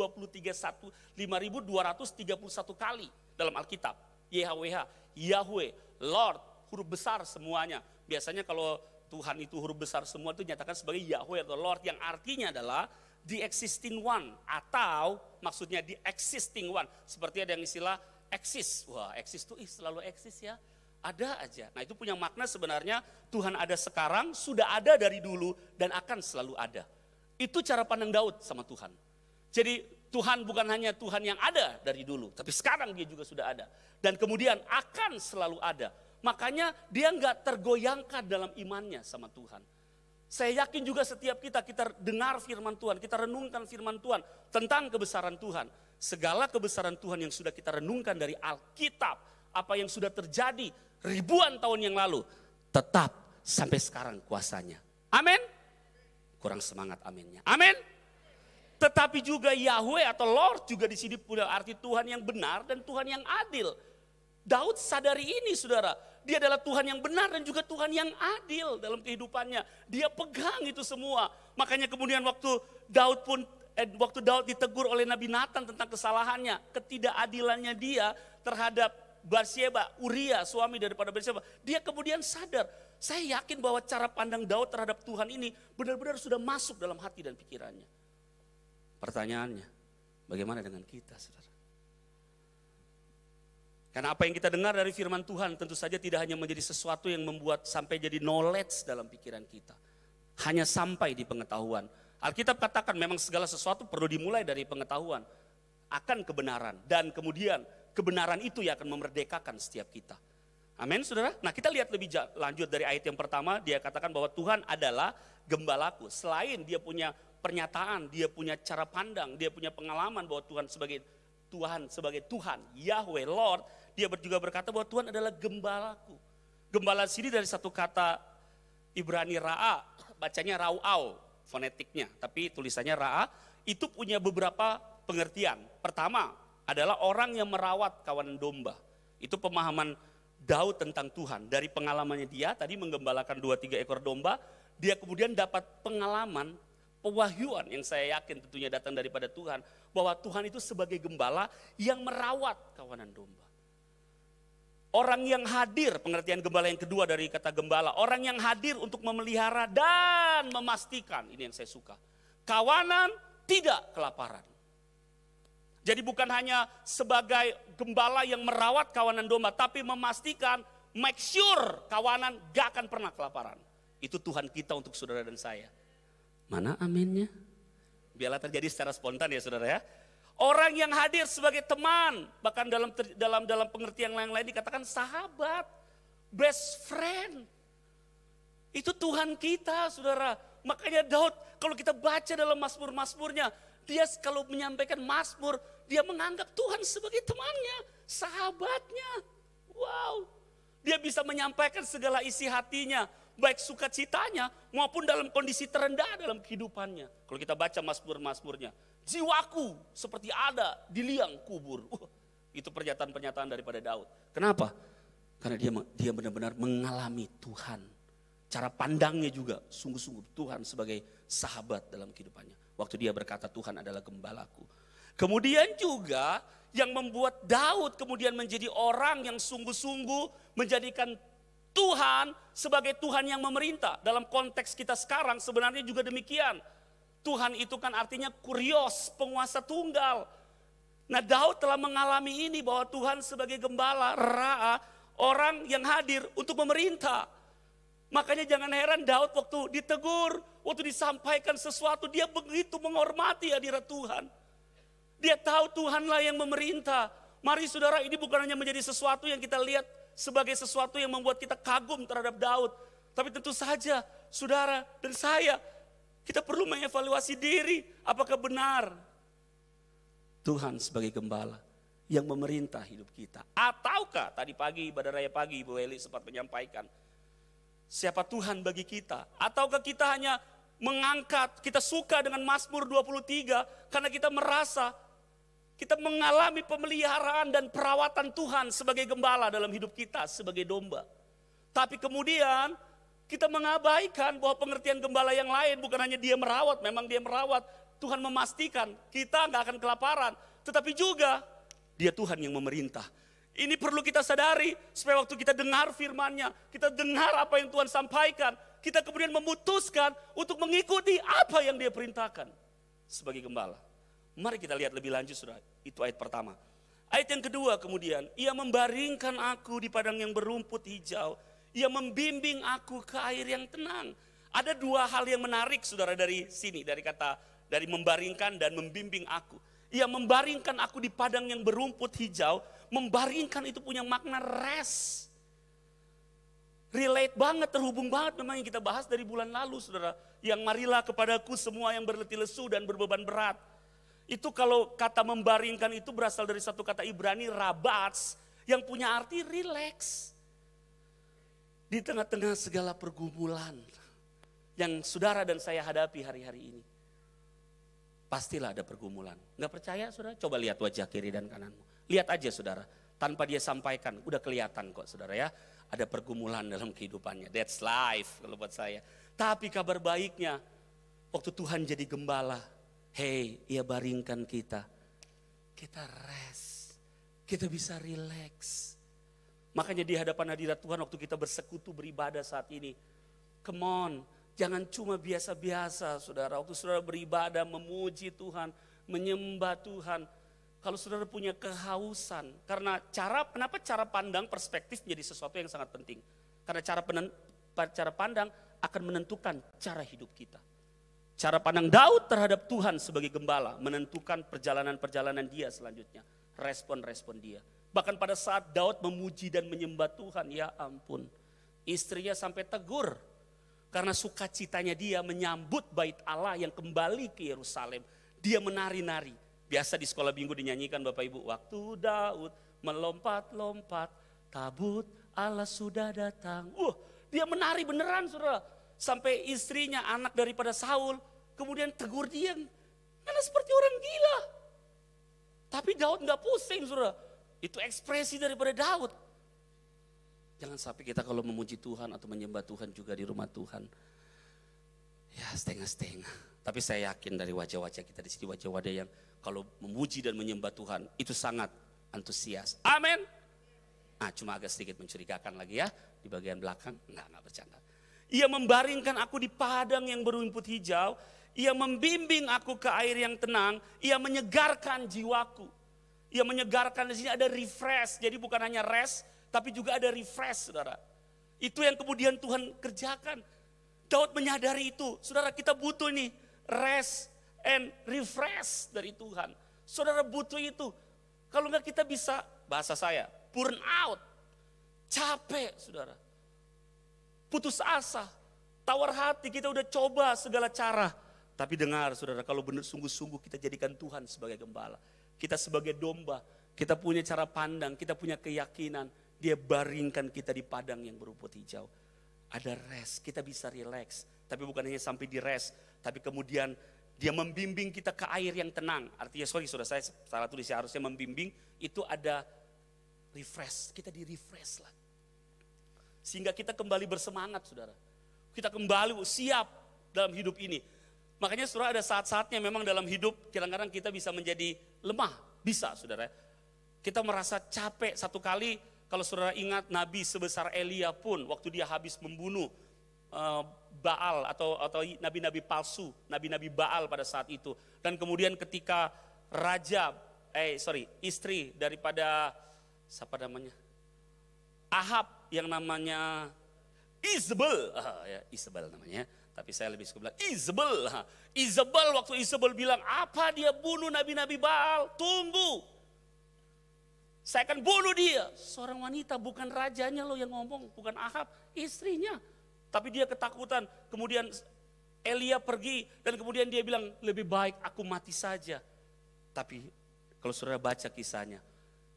kali dalam Alkitab. YHWH, Yahweh, Lord, huruf besar semuanya. Biasanya kalau Tuhan itu huruf besar semua itu nyatakan sebagai Yahweh atau Lord, yang artinya adalah the existing one, atau maksudnya the existing one. Seperti ada yang istilah eksis. Wah, eksis itu selalu eksis ya. Ada aja. Nah, itu punya makna sebenarnya Tuhan ada sekarang, sudah ada dari dulu dan akan selalu ada. Itu cara pandang Daud sama Tuhan. Jadi Tuhan bukan hanya Tuhan yang ada dari dulu, tapi sekarang dia juga sudah ada. Dan kemudian akan selalu ada. Makanya dia nggak tergoyangkan dalam imannya sama Tuhan. Saya yakin juga setiap kita dengar firman Tuhan, kita renungkan firman Tuhan tentang kebesaran Tuhan. Segala kebesaran Tuhan yang sudah kita renungkan dari Alkitab, apa yang sudah terjadi ribuan tahun yang lalu, tetap sampai sekarang kuasanya. Amin. Kurang semangat aminnya. Amin. Tetapi juga Yahweh atau Lord juga di sini punya arti Tuhan yang benar dan Tuhan yang adil. Daud sadari ini saudara. Dia adalah Tuhan yang benar dan juga Tuhan yang adil dalam kehidupannya. Dia pegang itu semua. Makanya kemudian waktu Daud ditegur oleh Nabi Nathan tentang kesalahannya, ketidakadilannya dia terhadap Batsyeba, Uria, suami daripada Batsyeba, dia kemudian sadar. Saya yakin bahwa cara pandang Daud terhadap Tuhan ini benar-benar sudah masuk dalam hati dan pikirannya. Pertanyaannya, bagaimana dengan kita, saudara? Karena apa yang kita dengar dari firman Tuhan tentu saja tidak hanya menjadi sesuatu yang membuat sampai jadi knowledge dalam pikiran kita. Hanya sampai di pengetahuan. Alkitab katakan memang segala sesuatu perlu dimulai dari pengetahuan akan kebenaran. Dan kemudian kebenaran itu yang akan memerdekakan setiap kita. Amin saudara. Nah kita lihat lebih lanjut dari ayat yang pertama. Dia katakan bahwa Tuhan adalah gembalaku. Selain dia punya pernyataan, dia punya cara pandang, dia punya pengalaman bahwa Tuhan sebagai Tuhan, Yahweh, Lord. Dia juga berkata bahwa Tuhan adalah gembalaku. Gembala sini dari satu kata Ibrani ra'a, bacanya rau'au fonetiknya. Tapi tulisannya ra'a, itu punya beberapa pengertian. Pertama adalah orang yang merawat kawanan domba. Itu pemahaman Daud tentang Tuhan. Dari pengalamannya dia tadi menggembalakan 2-3 ekor domba, dia kemudian dapat pengalaman, pewahyuan yang saya yakin tentunya datang daripada Tuhan, bahwa Tuhan itu sebagai gembala yang merawat kawanan domba. Orang yang hadir, pengertian gembala yang kedua dari kata gembala. Orang yang hadir untuk memelihara dan memastikan, ini yang saya suka. Kawanan tidak kelaparan. Jadi bukan hanya sebagai gembala yang merawat kawanan domba, tapi memastikan, make sure kawanan gak akan pernah kelaparan. Itu Tuhan kita untuk saudara dan saya. Mana aminnya? Biarlah terjadi secara spontan ya saudara ya. Orang yang hadir sebagai teman, bahkan dalam pengertian yang lain dikatakan sahabat, best friend. Itu Tuhan kita saudara. Makanya Daud kalau kita baca dalam Mazmur-Mazmurnya, dia kalau menyampaikan Mazmur, dia menganggap Tuhan sebagai temannya, sahabatnya. Wow, dia bisa menyampaikan segala isi hatinya, baik sukacitanya maupun dalam kondisi terendah dalam kehidupannya. Kalau kita baca Mazmur-Mazmurnya, jiwaku seperti ada di liang kubur. Itu pernyataan-pernyataan daripada Daud. Kenapa? Karena dia benar-benar mengalami Tuhan. Cara pandangnya juga sungguh-sungguh Tuhan sebagai sahabat dalam kehidupannya. Waktu dia berkata Tuhan adalah gembalaku. Kemudian juga yang membuat Daud kemudian menjadi orang yang sungguh-sungguh menjadikan Tuhan sebagai Tuhan yang memerintah. Dalam konteks kita sekarang sebenarnya juga demikian. Tuhan itu kan artinya kurios, penguasa tunggal. Nah Daud telah mengalami ini bahwa Tuhan sebagai gembala, ra'a, orang yang hadir untuk memerintah. Makanya jangan heran Daud waktu ditegur, waktu disampaikan sesuatu, dia begitu menghormati hadirat Tuhan. Dia tahu Tuhanlah yang memerintah. Mari saudara, ini bukan hanya menjadi sesuatu yang kita lihat sebagai sesuatu yang membuat kita kagum terhadap Daud. Tapi tentu saja saudara dan saya, kita perlu mengevaluasi diri, apakah benar Tuhan sebagai gembala yang memerintah hidup kita. Ataukah tadi pagi, ibadah raya pagi Ibu Eli sempat menyampaikan, siapa Tuhan bagi kita? Ataukah kita hanya mengangkat, kita suka dengan Mazmur 23 karena kita merasa kita mengalami pemeliharaan dan perawatan Tuhan sebagai gembala dalam hidup kita sebagai domba. Tapi kemudian kita mengabaikan bahwa pengertian gembala yang lain bukan hanya dia merawat, memang dia merawat. Tuhan memastikan kita nggak akan kelaparan, tetapi juga dia Tuhan yang memerintah. Ini perlu kita sadari supaya waktu kita dengar firman-Nya, kita dengar apa yang Tuhan sampaikan, kita kemudian memutuskan untuk mengikuti apa yang dia perintahkan sebagai gembala. Mari kita lihat lebih lanjut saudara, itu ayat pertama. Ayat yang kedua kemudian, ia membaringkan aku di padang yang berumput hijau. Ia membimbing aku ke air yang tenang. Ada dua hal yang menarik saudara dari sini, dari kata dari membaringkan dan membimbing aku. Ia membaringkan aku di padang yang berumput hijau. Membaringkan itu punya makna rest. Relate banget, terhubung banget memang yang kita bahas dari bulan lalu saudara. Yang marilah kepadaku semua yang berletih lesu dan berbeban berat. Itu kalau kata membaringkan itu berasal dari satu kata Ibrani rabats yang punya arti relax. Di tengah-tengah segala pergumulan yang saudara dan saya hadapi hari-hari ini. Pastilah ada pergumulan. Nggak percaya saudara? Coba lihat wajah kiri dan kananmu. Lihat aja saudara. Tanpa dia sampaikan, udah kelihatan kok saudara ya. Ada pergumulan dalam kehidupannya. That's life kalau buat saya. Tapi kabar baiknya, waktu Tuhan jadi gembala. Hey, ia baringkan kita. Kita rest. Kita bisa relax. Makanya di hadapan hadirat Tuhan waktu kita bersekutu beribadah saat ini. Come on, jangan cuma biasa-biasa saudara. Waktu saudara beribadah memuji Tuhan, menyembah Tuhan. Kalau saudara punya kehausan. Karena kenapa cara pandang perspektif menjadi sesuatu yang sangat penting. Karena cara pandang akan menentukan cara hidup kita. Cara pandang Daud terhadap Tuhan sebagai gembala menentukan perjalanan-perjalanan dia selanjutnya. Respon-respon dia. Bahkan pada saat Daud memuji dan menyembah Tuhan, ya ampun. Istrinya sampai tegur. Karena sukacitanya dia menyambut bait Allah yang kembali ke Yerusalem. Dia menari-nari. Biasa di sekolah minggu dinyanyikan Bapak Ibu. Waktu Daud melompat-lompat, tabut Allah sudah datang. Dia menari beneran saudara. Sampai istrinya anak daripada Saul kemudian tegur dia. Karena seperti orang gila. Tapi Daud gak pusing saudara. Itu ekspresi daripada Daud. Jangan sampai kita kalau memuji Tuhan atau menyembah Tuhan juga di rumah Tuhan. Ya setengah-setengah. Tapi saya yakin dari wajah-wajah kita di sini, wajah-wajah yang kalau memuji dan menyembah Tuhan itu sangat antusias. Amin. Nah, cuma agak sedikit mencurigakan lagi ya. Di bagian belakang, enggak bercanda. Ia membaringkan aku di padang yang berumput hijau. Ia membimbing aku ke air yang tenang. Ia menyegarkan jiwaku. Ia menyegarkan, di sini ada refresh. Jadi bukan hanya rest, tapi juga ada refresh, saudara. Itu yang kemudian Tuhan kerjakan. Daud menyadari itu. Saudara, kita butuh nih rest and refresh dari Tuhan. Saudara butuh itu. Kalau enggak kita bisa, bahasa saya, burn out. Capek, saudara. Putus asa. Tawar hati, kita udah coba segala cara. Tapi dengar, saudara, kalau benar sungguh-sungguh kita jadikan Tuhan sebagai gembala. Kita sebagai domba, kita punya cara pandang, kita punya keyakinan. Dia baringkan kita di padang yang berumput hijau. Ada rest, kita bisa relax. Tapi bukan hanya sampai di rest, tapi kemudian dia membimbing kita ke air yang tenang. Artinya, sorry saudara, saya salah tulis, harusnya membimbing itu ada refresh. Kita di refresh lah. Sehingga kita kembali bersemangat, saudara. Kita kembali siap dalam hidup ini. Makanya saudara, ada saat-saatnya memang dalam hidup kadang-kadang kita bisa menjadi lemah. Bisa, saudara. Kita merasa capek. Satu kali kalau saudara ingat, nabi sebesar Elia pun waktu dia habis membunuh Baal atau nabi-nabi palsu, nabi-nabi Baal pada saat itu. Dan kemudian ketika istri daripada siapa namanya? Ahab yang namanya Isabel, Isabel namanya. Tapi saya lebih suka bilang Isabel. Isabel, waktu Isabel bilang, apa dia bunuh nabi-nabi Baal? Tunggu. Saya akan bunuh dia. Seorang wanita, bukan rajanya loh yang ngomong. Bukan Ahab, istrinya. Tapi dia ketakutan. Kemudian Elia pergi dan kemudian dia bilang, lebih baik aku mati saja. Tapi kalau saudara baca kisahnya,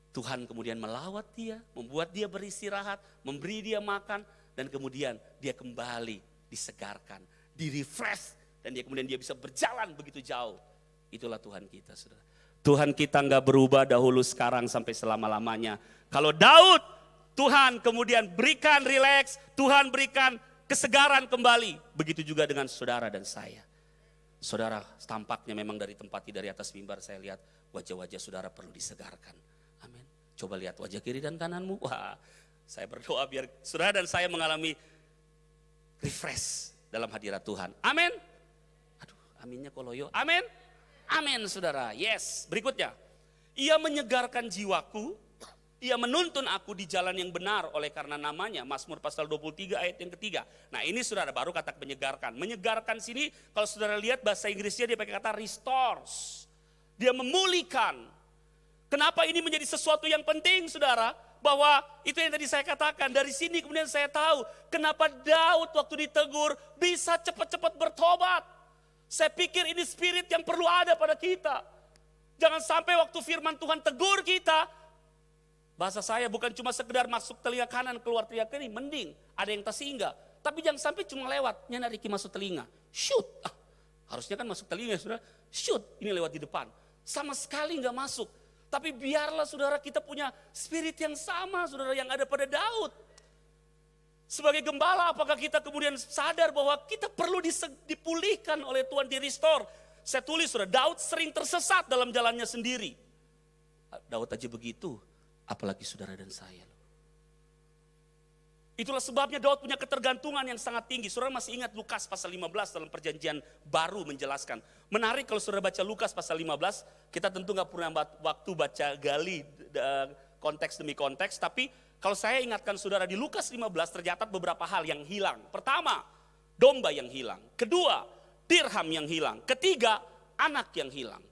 Tuhan kemudian melawat dia, membuat dia beristirahat, memberi dia makan. Dan kemudian dia kembali disegarkan, di-refresh, dan dia bisa berjalan begitu jauh. Itulah Tuhan kita, saudara. Tuhan kita enggak berubah dahulu, sekarang, sampai selama-lamanya. Kalau Daud, Tuhan kemudian berikan relax, Tuhan berikan kesegaran kembali. Begitu juga dengan saudara dan saya. Saudara, tampaknya memang dari tempat dari atas mimbar saya lihat wajah-wajah saudara perlu disegarkan. Amin. Coba lihat wajah kiri dan kananmu. Wah, saya berdoa biar saudara dan saya mengalami refresh dalam hadirat Tuhan. Amin. Aduh, aminnya koloyo. Amin. Amin, saudara. Yes. Berikutnya. Ia menyegarkan jiwaku. Ia menuntun aku di jalan yang benar oleh karena namanya. Mazmur pasal 23 ayat yang ketiga. Nah, ini saudara baru kata menyegarkan. Menyegarkan sini kalau saudara lihat bahasa Inggrisnya dia pakai kata restores. Dia memulihkan. Kenapa ini menjadi sesuatu yang penting, saudara? Bahwa itu yang tadi saya katakan, dari sini kemudian saya tahu kenapa Daud waktu ditegur bisa cepat-cepat bertobat. Saya pikir ini spirit yang perlu ada pada kita. Jangan sampai waktu firman Tuhan tegur kita, bahasa saya bukan cuma sekedar masuk telinga kanan keluar telinga kiri, mending ada yang tersinggah. Tapi jangan sampai cuma lewat, nyana Riki masuk telinga, shoot. Harusnya kan masuk telinga, saudara, shoot, ini lewat di depan. Sama sekali nggak masuk. Tapi biarlah saudara kita punya spirit yang sama, saudara, yang ada pada Daud. Sebagai gembala, apakah kita kemudian sadar bahwa kita perlu dipulihkan oleh Tuhan, di-restore. Saya tulis, saudara, Daud sering tersesat dalam jalannya sendiri. Daud aja begitu, apalagi saudara dan saya. Itulah sebabnya Daud punya ketergantungan yang sangat tinggi. Saudara masih ingat Lukas pasal 15 dalam perjanjian baru menjelaskan. Menarik kalau saudara baca Lukas pasal 15, kita tentu gak pernah waktu baca gali konteks demi konteks. Tapi kalau saya ingatkan saudara di Lukas 15 tercatat beberapa hal yang hilang. Pertama, domba yang hilang. Kedua, dirham yang hilang. Ketiga, anak yang hilang.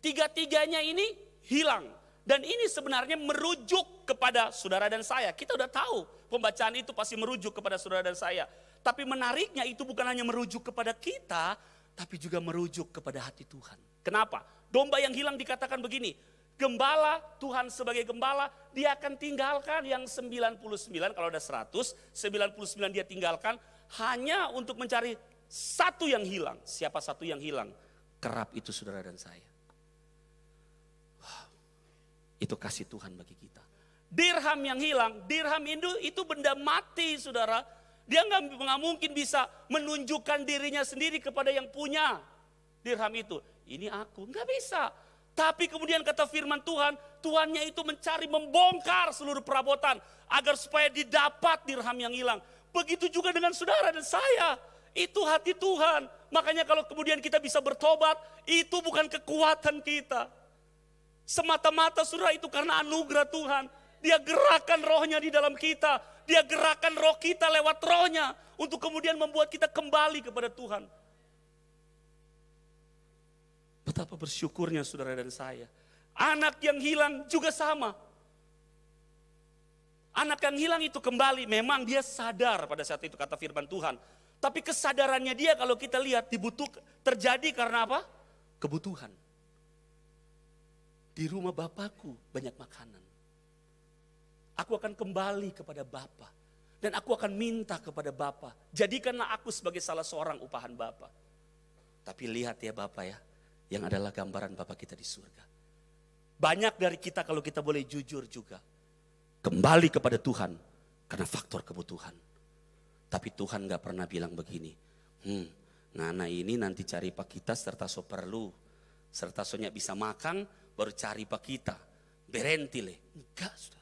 Tiga-tiganya ini hilang. Dan ini sebenarnya merujuk kepada saudara dan saya. Kita udah tahu pembacaan itu pasti merujuk kepada saudara dan saya. Tapi menariknya itu bukan hanya merujuk kepada kita, tapi juga merujuk kepada hati Tuhan. Kenapa? Domba yang hilang dikatakan begini, gembala, Tuhan sebagai gembala, dia akan tinggalkan yang 99, kalau ada 100, 99 dia tinggalkan hanya untuk mencari satu yang hilang. Siapa satu yang hilang? Kerap itu saudara dan saya. Itu kasih Tuhan bagi kita. Dirham yang hilang, dirham itu benda mati, saudara. Dia nggak mungkin bisa menunjukkan dirinya sendiri kepada yang punya dirham itu. Ini aku, nggak bisa. Tapi kemudian kata firman Tuhan, tuannya itu mencari membongkar seluruh perabotan agar supaya didapat dirham yang hilang. Begitu juga dengan saudara dan saya. Itu hati Tuhan. Makanya kalau kemudian kita bisa bertobat, itu bukan kekuatan kita. Semata-mata saudara itu karena anugerah Tuhan. Dia gerakan rohnya di dalam kita. Dia gerakan roh kita lewat rohnya. Untuk kemudian membuat kita kembali kepada Tuhan. Betapa bersyukurnya saudara dan saya. Anak yang hilang juga sama. Anak yang hilang itu kembali. Memang dia sadar pada saat itu kata firman Tuhan. Tapi kesadarannya dia kalau kita lihat terjadi karena apa? Kebutuhan. Di rumah Bapakku banyak makanan. Aku akan kembali kepada Bapa. Dan aku akan minta kepada Bapa. Jadikanlah aku sebagai salah seorang upahan Bapa. Tapi lihat ya Bapa ya. Yang adalah gambaran Bapa kita di surga. Banyak dari kita kalau kita boleh jujur juga. Kembali kepada Tuhan. Karena faktor kebutuhan. Tapi Tuhan gak pernah bilang begini. Nana ini nanti cari pak kita serta so perlu. Serta sonya bisa makan baru cari pak kita. Berentile. Enggak saudara.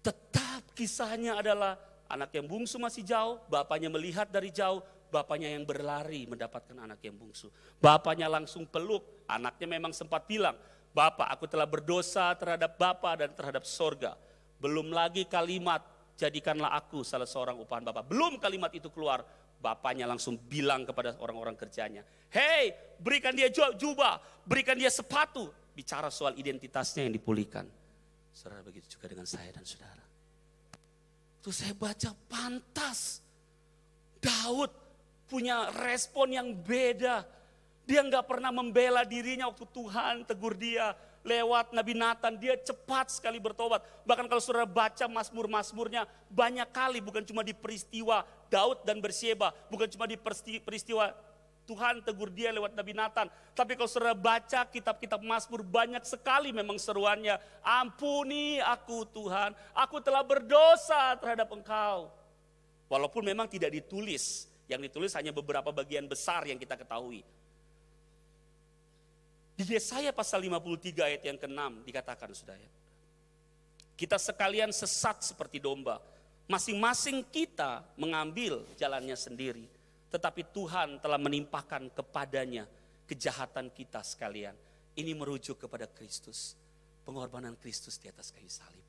Tetap kisahnya adalah anak yang bungsu masih jauh. Bapaknya melihat dari jauh. Bapaknya yang berlari mendapatkan anak yang bungsu. Bapaknya langsung peluk. Anaknya memang sempat bilang. Bapak aku telah berdosa terhadap Bapa dan terhadap sorga. Belum lagi kalimat. Jadikanlah aku salah seorang upahan Bapa. Belum kalimat itu keluar. Bapaknya langsung bilang kepada orang-orang kerjanya. Hei, berikan dia jubah. Berikan dia sepatu. Bicara soal identitasnya yang dipulihkan. Saudara, begitu juga dengan saya dan saudara. Itu saya baca pantas. Daud punya respon yang beda. Dia nggak pernah membela dirinya waktu Tuhan tegur dia. Lewat Nabi Nathan, dia cepat sekali bertobat. Bahkan kalau saudara baca Mazmur-Mazmurnya, banyak kali bukan cuma di peristiwa Daud dan Bersyeba. Bukan cuma di peristiwa Tuhan tegur dia lewat Nabi Nathan. Tapi kalau saudara baca kitab-kitab Mazmur, banyak sekali memang seruannya. Ampuni aku Tuhan, aku telah berdosa terhadap Engkau. Walaupun memang tidak ditulis. Yang ditulis hanya beberapa bagian besar yang kita ketahui. Di Yesaya pasal 53 ayat yang ke-6 dikatakan saudara. Kita sekalian sesat seperti domba. Masing-masing kita mengambil jalannya sendiri. Tetapi Tuhan telah menimpakan kepadanya kejahatan kita sekalian. Ini merujuk kepada Kristus. Pengorbanan Kristus di atas kayu salib.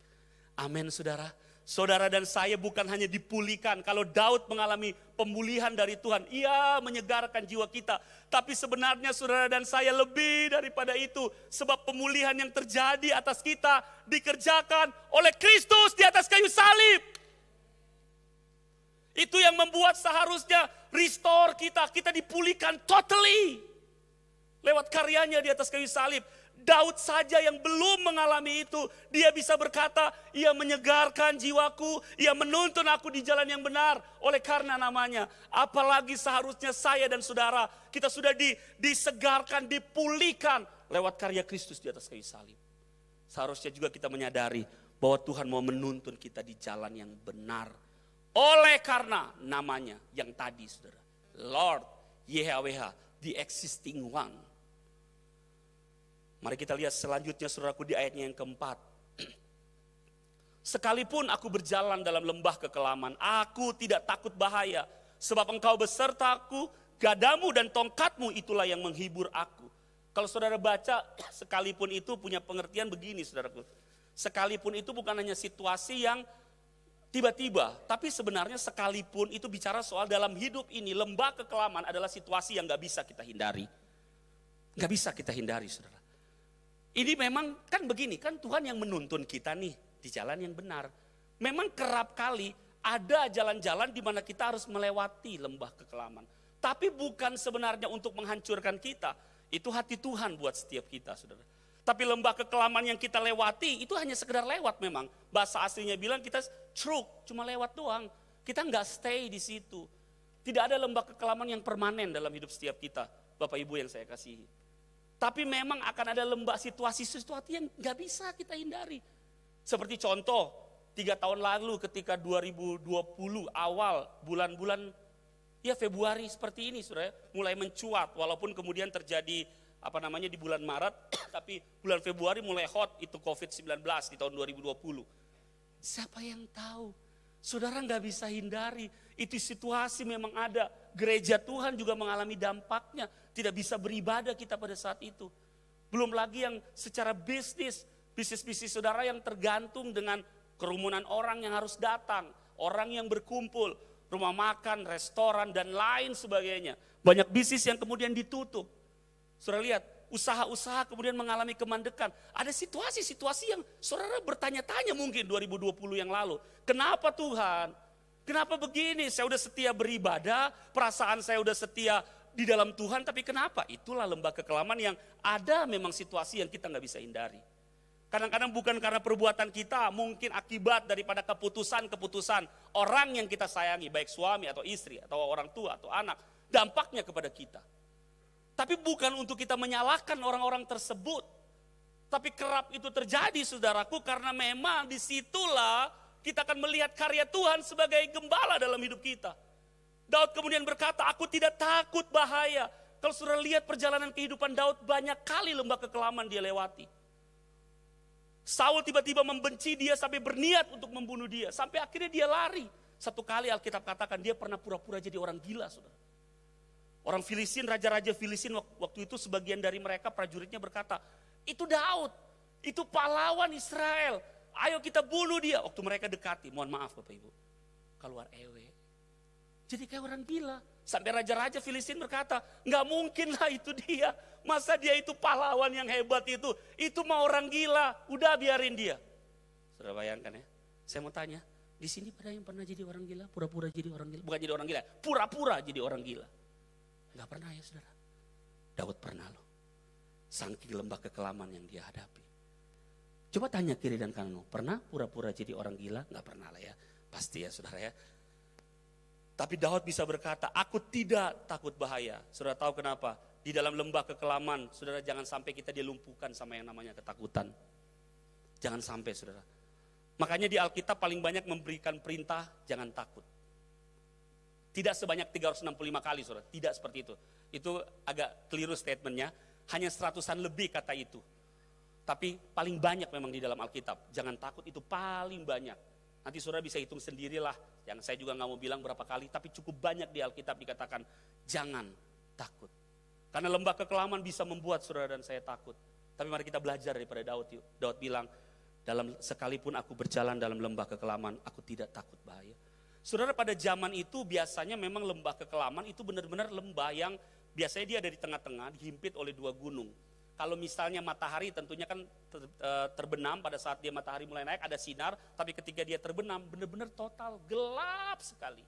Amin saudara. Saudara dan saya bukan hanya dipulihkan. Kalau Daud mengalami pemulihan dari Tuhan, ia menyegarkan jiwa kita. Tapi sebenarnya saudara dan saya lebih daripada itu. Sebab pemulihan yang terjadi atas kita dikerjakan oleh Kristus di atas kayu salib. Itu yang membuat seharusnya restore kita. Kita dipulihkan totally. Lewat karyanya di atas kayu salib. Daud saja yang belum mengalami itu, dia bisa berkata, ia menyegarkan jiwaku, ia menuntun aku di jalan yang benar oleh karena namanya. Apalagi seharusnya saya dan saudara, kita sudah disegarkan, dipulihkan lewat karya Kristus di atas kayu salib. Seharusnya juga kita menyadari bahwa Tuhan mau menuntun kita di jalan yang benar. Oleh karena namanya yang tadi saudara, Lord YHWH, the existing one. Mari kita lihat selanjutnya saudaraku di ayatnya yang keempat. Sekalipun aku berjalan dalam lembah kekelaman, aku tidak takut bahaya. Sebab engkau besertaku, gadamu dan tongkatmu itulah yang menghibur aku. Kalau saudara baca, sekalipun itu punya pengertian begini saudaraku. Sekalipun itu bukan hanya situasi yang tiba-tiba. Tapi sebenarnya sekalipun itu bicara soal dalam hidup ini, lembah kekelaman adalah situasi yang gak bisa kita hindari. Gak bisa kita hindari saudara. Ini memang kan begini, kan Tuhan yang menuntun kita nih di jalan yang benar. Memang kerap kali ada jalan-jalan di mana kita harus melewati lembah kekelaman. Tapi bukan sebenarnya untuk menghancurkan kita. Itu hati Tuhan buat setiap kita saudara. Tapi lembah kekelaman yang kita lewati itu hanya sekedar lewat memang. Bahasa aslinya bilang kita truk, cuma lewat doang. Kita nggak stay di situ. Tidak ada lembah kekelaman yang permanen dalam hidup setiap kita. Bapak Ibu yang saya kasihi. Tapi memang akan ada lembah situasi-situasi yang gak bisa kita hindari. Seperti contoh, 3 tahun lalu ketika 2020 awal bulan-bulan ya Februari seperti ini saudara, mulai mencuat. Walaupun kemudian terjadi di bulan Maret, tapi bulan Februari mulai hot itu COVID-19 di tahun 2020. Siapa yang tahu? Saudara nggak bisa hindari, itu situasi memang ada. Gereja Tuhan juga mengalami dampaknya, tidak bisa beribadah kita pada saat itu. Belum lagi yang secara bisnis saudara yang tergantung dengan kerumunan orang yang harus datang, orang yang berkumpul, rumah makan, restoran dan lain sebagainya. Banyak bisnis yang kemudian ditutup. Saudara lihat, usaha-usaha kemudian mengalami kemandekan. Ada situasi-situasi yang saudara bertanya-tanya mungkin 2020 yang lalu. Kenapa Tuhan? Kenapa begini? Saya udah setia beribadah, perasaan saya udah setia di dalam Tuhan, tapi kenapa? Itulah lembah kekelaman yang ada memang situasi yang kita nggak bisa hindari. Kadang-kadang bukan karena perbuatan kita, mungkin akibat daripada keputusan-keputusan orang yang kita sayangi, baik suami atau istri, atau orang tua atau anak, dampaknya kepada kita. Tapi bukan untuk kita menyalahkan orang-orang tersebut. Tapi kerap itu terjadi saudaraku karena memang disitulah kita akan melihat karya Tuhan sebagai gembala dalam hidup kita. Daud kemudian berkata, aku tidak takut bahaya. Kalau saudara lihat perjalanan kehidupan Daud, banyak kali lembah kekelaman dia lewati. Saul tiba-tiba membenci dia sampai berniat untuk membunuh dia. Sampai akhirnya dia lari. Satu kali Alkitab katakan dia pernah pura-pura jadi orang gila saudara. Orang Filistin, raja-raja Filistin waktu itu sebagian dari mereka prajuritnya berkata, itu Daud, itu pahlawan Israel, ayo kita bunuh dia. Waktu mereka dekati, mohon maaf Bapak Ibu, keluar ewe. Jadi kayak orang gila. Sampai raja-raja Filistin berkata, nggak mungkin lah itu dia. Masa dia itu pahlawan yang hebat itu mah orang gila, udah biarin dia. Saudara bayangkan ya, saya mau tanya, di sini pada yang pernah jadi orang gila, pura-pura jadi orang gila, bukan jadi orang gila, pura-pura jadi orang gila. Gak pernah ya saudara. Daud pernah loh. Saking lembah kekelaman yang dia hadapi. Coba tanya kiri dan kanan, pernah pura-pura jadi orang gila? Gak pernah lah ya. Pasti ya saudara ya. Tapi Daud bisa berkata, aku tidak takut bahaya. Saudara tahu kenapa? Di dalam lembah kekelaman, saudara jangan sampai kita dilumpuhkan sama yang namanya ketakutan. Jangan sampai saudara. Makanya di Alkitab paling banyak memberikan perintah, jangan takut. Tidak sebanyak 365 kali saudara, tidak seperti itu. Itu agak keliru statementnya, hanya 100-an lebih kata itu. Tapi paling banyak memang di dalam Alkitab, jangan takut itu paling banyak. Nanti saudara bisa hitung sendirilah, yang saya juga gak mau bilang berapa kali, tapi cukup banyak di Alkitab dikatakan, jangan takut. Karena lembah kekelaman bisa membuat saudara dan saya takut. Tapi mari kita belajar daripada Daud yuk. Daud bilang, sekalipun aku berjalan dalam lembah kekelaman, aku tidak takut bahaya. Saudara pada zaman itu biasanya memang lembah kekelaman itu benar-benar lembah yang biasanya dia ada di tengah-tengah dihimpit oleh dua gunung. Kalau misalnya matahari tentunya kan terbenam pada saat dia matahari mulai naik ada sinar. Tapi ketika dia terbenam benar-benar total gelap sekali.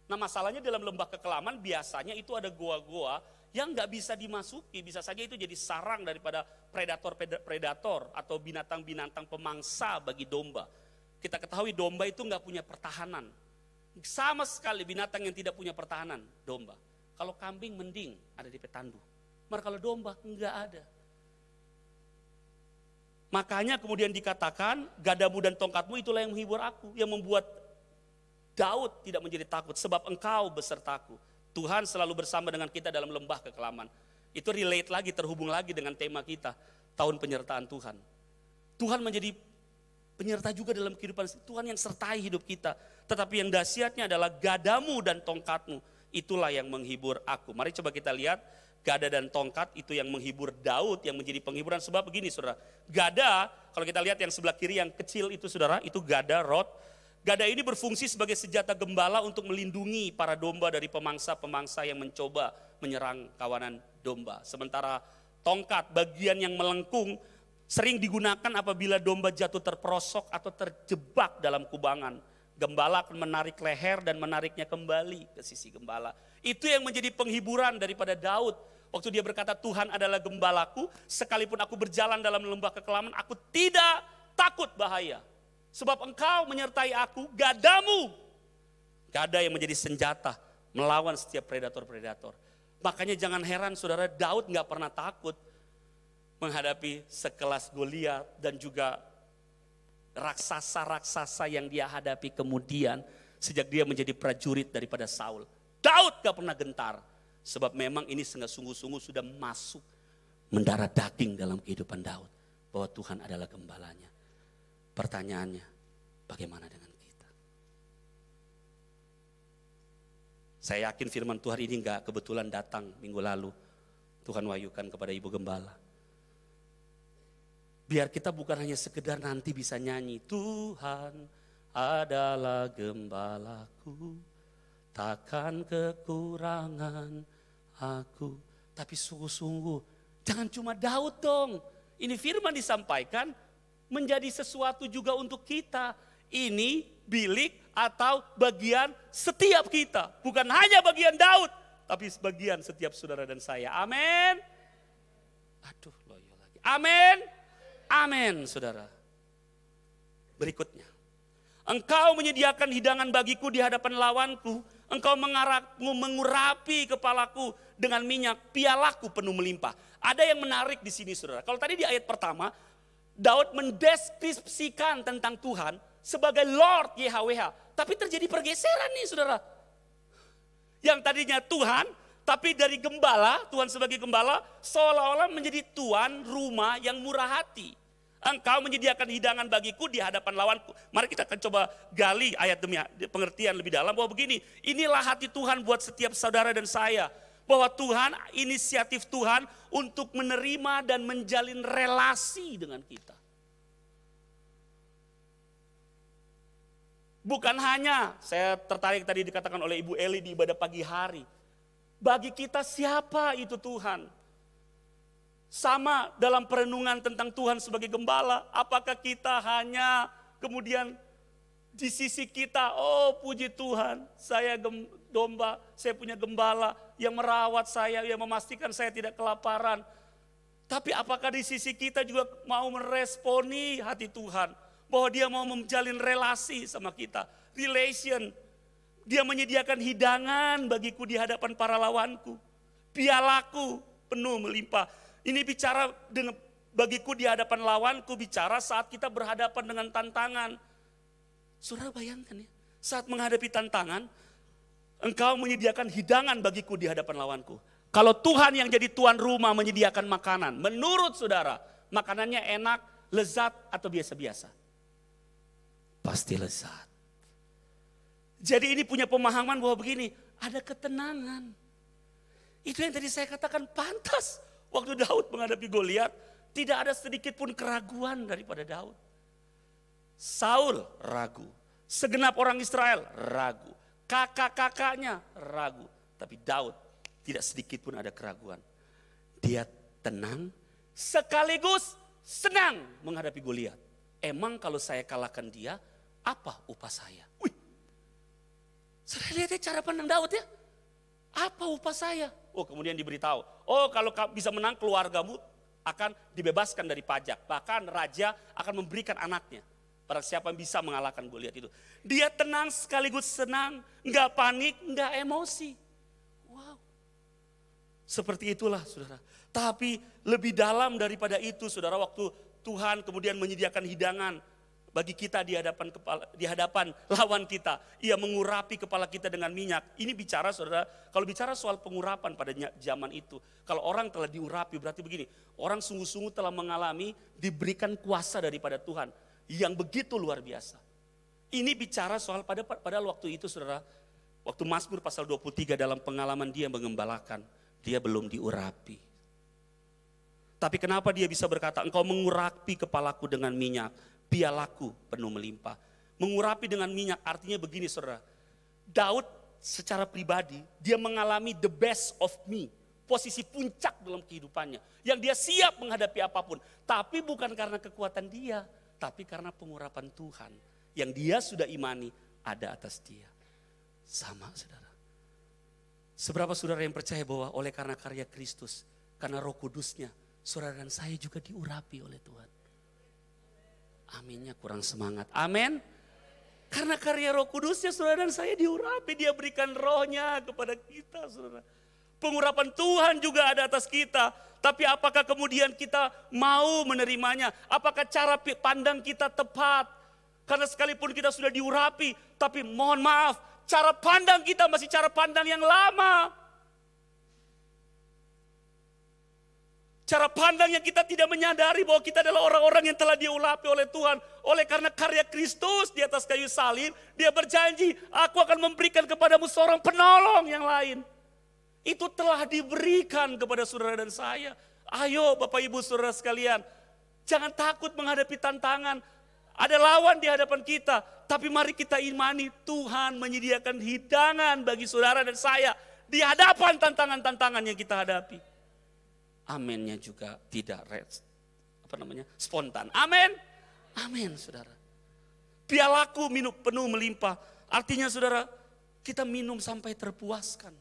Nah masalahnya dalam lembah kekelaman biasanya itu ada goa-goa yang gak bisa dimasuki. Bisa saja itu jadi sarang daripada predator atau binatang-binatang pemangsa bagi domba. Kita ketahui domba itu gak punya pertahanan. Sama sekali binatang yang tidak punya pertahanan, domba. Kalau kambing mending ada di petandu. Maka kalau domba enggak ada. Makanya kemudian dikatakan gadamu dan tongkatmu itulah yang menghibur aku. Yang membuat Daud tidak menjadi takut. Sebab engkau besertaku. Tuhan selalu bersama dengan kita dalam lembah kekelaman. Itu relate lagi, terhubung lagi dengan tema kita. Tahun penyertaan Tuhan. Tuhan menjadi penyerta juga dalam kehidupan. Tuhan yang sertai hidup kita. Tetapi yang dahsyatnya adalah gadamu dan tongkatmu. Itulah yang menghibur aku. Mari coba kita lihat. Gada dan tongkat itu yang menghibur Daud. Yang menjadi penghiburan. Sebab begini saudara. Gada, kalau kita lihat yang sebelah kiri yang kecil itu saudara. Itu gada, rod. Gada ini berfungsi sebagai senjata gembala untuk melindungi para domba dari pemangsa-pemangsa yang mencoba menyerang kawanan domba. Sementara tongkat, bagian yang melengkung, sering digunakan apabila domba jatuh terperosok atau terjebak dalam kubangan. Gembala akan menarik leher dan menariknya kembali ke sisi gembala. Itu yang menjadi penghiburan daripada Daud. Waktu dia berkata Tuhan adalah gembalaku, sekalipun aku berjalan dalam lembah kekelaman, aku tidak takut bahaya. Sebab engkau menyertai aku, gadamu. Gada yang menjadi senjata melawan setiap predator-predator. Makanya jangan heran saudara, Daud gak pernah takut menghadapi sekelas Goliat dan juga raksasa-raksasa yang dia hadapi kemudian sejak dia menjadi prajurit daripada Saul. Daud gak pernah gentar sebab memang ini sungguh-sungguh sudah masuk mendarah daging dalam kehidupan Daud. Bahwa Tuhan adalah gembalanya. Pertanyaannya, bagaimana dengan kita? Saya yakin firman Tuhan ini gak kebetulan datang minggu lalu. Tuhan wahyukan kepada Ibu Gembala. Biar kita bukan hanya sekedar nanti bisa nyanyi, Tuhan adalah gembalaku, takkan kekurangan aku. Tapi sungguh-sungguh, jangan cuma Daud dong. Ini firman disampaikan menjadi sesuatu juga untuk kita. Ini bilik atau bagian setiap kita. Bukan hanya bagian Daud, tapi sebagian setiap saudara dan saya. Amin. Aduh, loyo lagi. Amin. Amin, saudara. Berikutnya. Engkau menyediakan hidangan bagiku di hadapan lawanku. Engkau mengurapi kepalaku dengan minyak, pialaku penuh melimpah. Ada yang menarik di sini, saudara. Kalau tadi di ayat pertama, Daud mendeskripsikan tentang Tuhan sebagai Lord YHWH. Tapi terjadi pergeseran nih, saudara. Yang tadinya Tuhan, tapi dari gembala, Tuhan sebagai gembala, seolah-olah menjadi tuan rumah yang murah hati. Engkau menyediakan hidangan bagiku di hadapan lawanku. Mari kita akan coba gali ayat demi pengertian lebih dalam bahwa begini. Inilah hati Tuhan buat setiap saudara dan saya. Bahwa Tuhan, inisiatif Tuhan untuk menerima dan menjalin relasi dengan kita. Bukan hanya, saya tertarik tadi dikatakan oleh Ibu Eli di ibadah pagi hari. Bagi kita siapa itu Tuhan? Sama dalam perenungan tentang Tuhan sebagai gembala. Apakah kita hanya kemudian di sisi kita, oh puji Tuhan, saya domba, saya punya gembala yang merawat saya, yang memastikan saya tidak kelaparan. Tapi apakah di sisi kita juga mau meresponi hati Tuhan? Bahwa dia mau menjalin relasi sama kita. Relation. Dia menyediakan hidangan bagiku di hadapan para lawanku. Pialaku penuh melimpah. Ini bicara dengan bagiku di hadapan lawanku, bicara saat kita berhadapan dengan tantangan. Saudara bayangkan ya, saat menghadapi tantangan, engkau menyediakan hidangan bagiku di hadapan lawanku. Kalau Tuhan yang jadi tuan rumah menyediakan makanan, menurut saudara, makanannya enak, lezat atau biasa-biasa? Pasti lezat. Jadi ini punya pemahaman bahwa begini, ada ketenangan. Itu yang tadi saya katakan pantas. Waktu Daud menghadapi Goliat, tidak ada sedikit pun keraguan daripada Daud. Saul ragu, segenap orang Israel ragu, kakak-kakaknya ragu. Tapi Daud tidak sedikit pun ada keraguan. Dia tenang sekaligus senang menghadapi Goliat. Emang kalau saya kalahkan dia, apa upah saya? Wih, saya lihat cara pandang Daud ya. Apa upah saya? Oh kemudian diberitahu, oh kalau bisa menang keluargamu akan dibebaskan dari pajak. Bahkan raja akan memberikan anaknya. Barang siapa yang bisa mengalahkan Goliat itu. Dia tenang sekaligus senang, enggak panik, enggak emosi. Wow. Seperti itulah saudara. Tapi lebih dalam daripada itu saudara, waktu Tuhan kemudian menyediakan hidangan bagi kita di hadapan lawan kita. Ia mengurapi kepala kita dengan minyak. Ini bicara saudara, kalau bicara soal pengurapan pada zaman itu. Kalau orang telah diurapi berarti begini. Orang sungguh-sungguh telah mengalami diberikan kuasa daripada Tuhan. Yang begitu luar biasa. Ini bicara soal padahal waktu itu saudara. Waktu Mazmur pasal 23 dalam pengalaman dia mengembalakan. Dia belum diurapi. Tapi kenapa dia bisa berkata engkau mengurapi kepalaku dengan minyak. Pialaku penuh melimpah. Mengurapi dengan minyak artinya begini saudara. Daud secara pribadi dia mengalami the best of me. Posisi puncak dalam kehidupannya. Yang dia siap menghadapi apapun. Tapi bukan karena kekuatan dia. Tapi karena pengurapan Tuhan. Yang dia sudah imani ada atas dia. Sama saudara. Seberapa saudara yang percaya bahwa oleh karena karya Kristus. Karena Roh Kudusnya. Saudara dan saya juga diurapi oleh Tuhan. Aminnya kurang semangat. Amin. Karena karya Roh Kudusnya saudara dan saya diurapi. Dia berikan rohnya kepada kita saudara. Pengurapan Tuhan juga ada atas kita. Tapi apakah kemudian kita mau menerimanya? Apakah cara pandang kita tepat? Karena sekalipun kita sudah diurapi. Tapi mohon maaf, cara pandang kita masih cara pandang yang lama. Cara pandang yang kita tidak menyadari bahwa kita adalah orang-orang yang telah diurapi oleh Tuhan. Oleh karena karya Kristus di atas kayu salib, dia berjanji, aku akan memberikan kepadamu seorang penolong yang lain. Itu telah diberikan kepada saudara dan saya. Ayo Bapak Ibu saudara sekalian, jangan takut menghadapi tantangan. Ada lawan di hadapan kita, tapi mari kita imani Tuhan menyediakan hidangan bagi saudara dan saya di hadapan tantangan-tantangan yang kita hadapi. Amennya juga tidak spontan. Amin. Amin saudara. Pialaku minum penuh melimpah. Artinya saudara, kita minum sampai terpuaskan.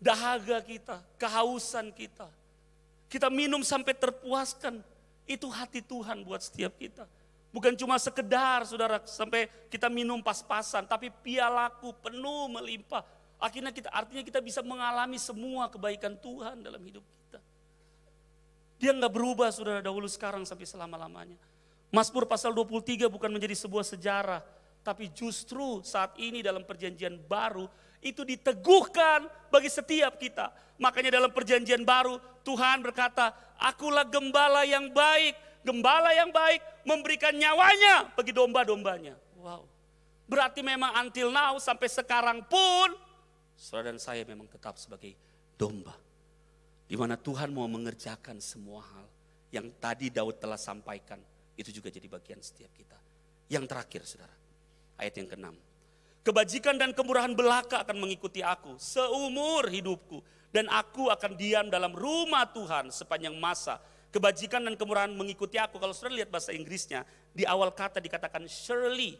Dahaga kita, kehausan kita. Kita minum sampai terpuaskan. Itu hati Tuhan buat setiap kita. Bukan cuma sekedar saudara sampai kita minum pas-pasan. Tapi pialaku penuh melimpah. Artinya kita bisa mengalami semua kebaikan Tuhan dalam hidup kita. Dia nggak berubah saudara dahulu sekarang sampai selama-lamanya. Mazmur pasal 23 bukan menjadi sebuah sejarah. Tapi justru saat ini dalam perjanjian baru itu diteguhkan bagi setiap kita. Makanya dalam perjanjian baru Tuhan berkata, akulah gembala yang baik. Gembala yang baik memberikan nyawanya bagi domba-dombanya. Wow. Berarti memang until now sampai sekarang pun saudara dan saya memang tetap sebagai domba. Di mana Tuhan mau mengerjakan semua hal yang tadi Daud telah sampaikan. Itu juga jadi bagian setiap kita. Yang terakhir saudara, ayat yang ke-6. Kebajikan dan kemurahan belaka akan mengikuti aku seumur hidupku. Dan aku akan diam dalam rumah Tuhan sepanjang masa. Kebajikan dan kemurahan mengikuti aku. Kalau saudara lihat bahasa Inggrisnya, di awal kata dikatakan surely.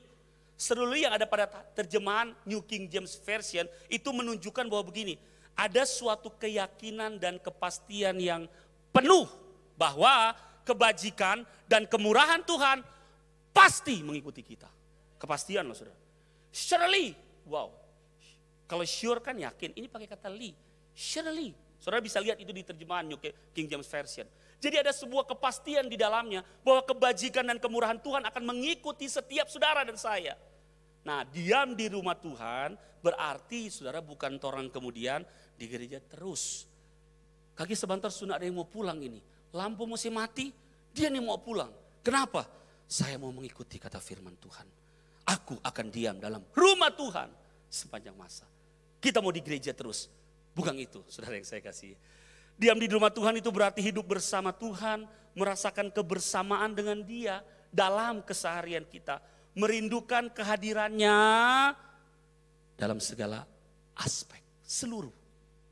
Surely yang ada pada terjemahan New King James Version itu menunjukkan bahwa begini, ada suatu keyakinan dan kepastian yang penuh bahwa kebajikan dan kemurahan Tuhan pasti mengikuti kita. Kepastian loh saudara. Surely, wow. Kalau sure kan yakin, ini pakai kata li. Surely, saudara bisa lihat itu di terjemahan New King James Version. Jadi ada sebuah kepastian di dalamnya bahwa kebajikan dan kemurahan Tuhan akan mengikuti setiap saudara dan saya. Nah, diam di rumah Tuhan berarti saudara bukan orang kemudian di gereja terus. Kaki sebentar sudah ada yang mau pulang ini. Lampu mesti mati, dia nih mau pulang. Kenapa? Saya mau mengikuti kata firman Tuhan. Aku akan diam dalam rumah Tuhan sepanjang masa. Kita mau di gereja terus. Bukan itu saudara yang saya kasih. Diam di rumah Tuhan itu berarti hidup bersama Tuhan. Merasakan kebersamaan dengan dia dalam keseharian kita. Merindukan kehadirannya dalam segala aspek, seluruh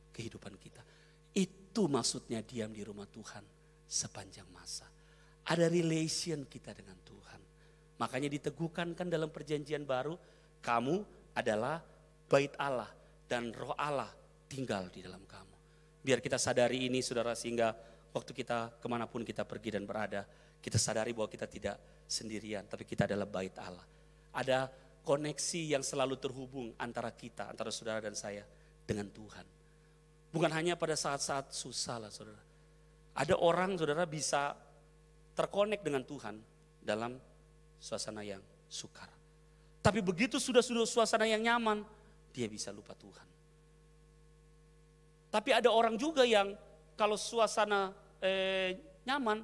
kehidupan kita. Itu maksudnya diam di rumah Tuhan sepanjang masa. Ada relation kita dengan Tuhan. Makanya diteguhkan kan dalam perjanjian baru, kamu adalah bait Allah dan roh Allah tinggal di dalam kamu. Biar kita sadari ini saudara, sehingga waktu kita kemanapun kita pergi dan berada, kita sadari bahwa kita tidak sendirian, tapi kita adalah bait Allah. Ada koneksi yang selalu terhubung antara kita, antara saudara dan saya dengan Tuhan. Bukan hanya pada saat-saat susah lah saudara. Ada orang saudara bisa terkonek dengan Tuhan dalam suasana yang sukar. Tapi begitu sudah suasana yang nyaman, dia bisa lupa Tuhan. Tapi ada orang juga yang kalau suasana nyaman,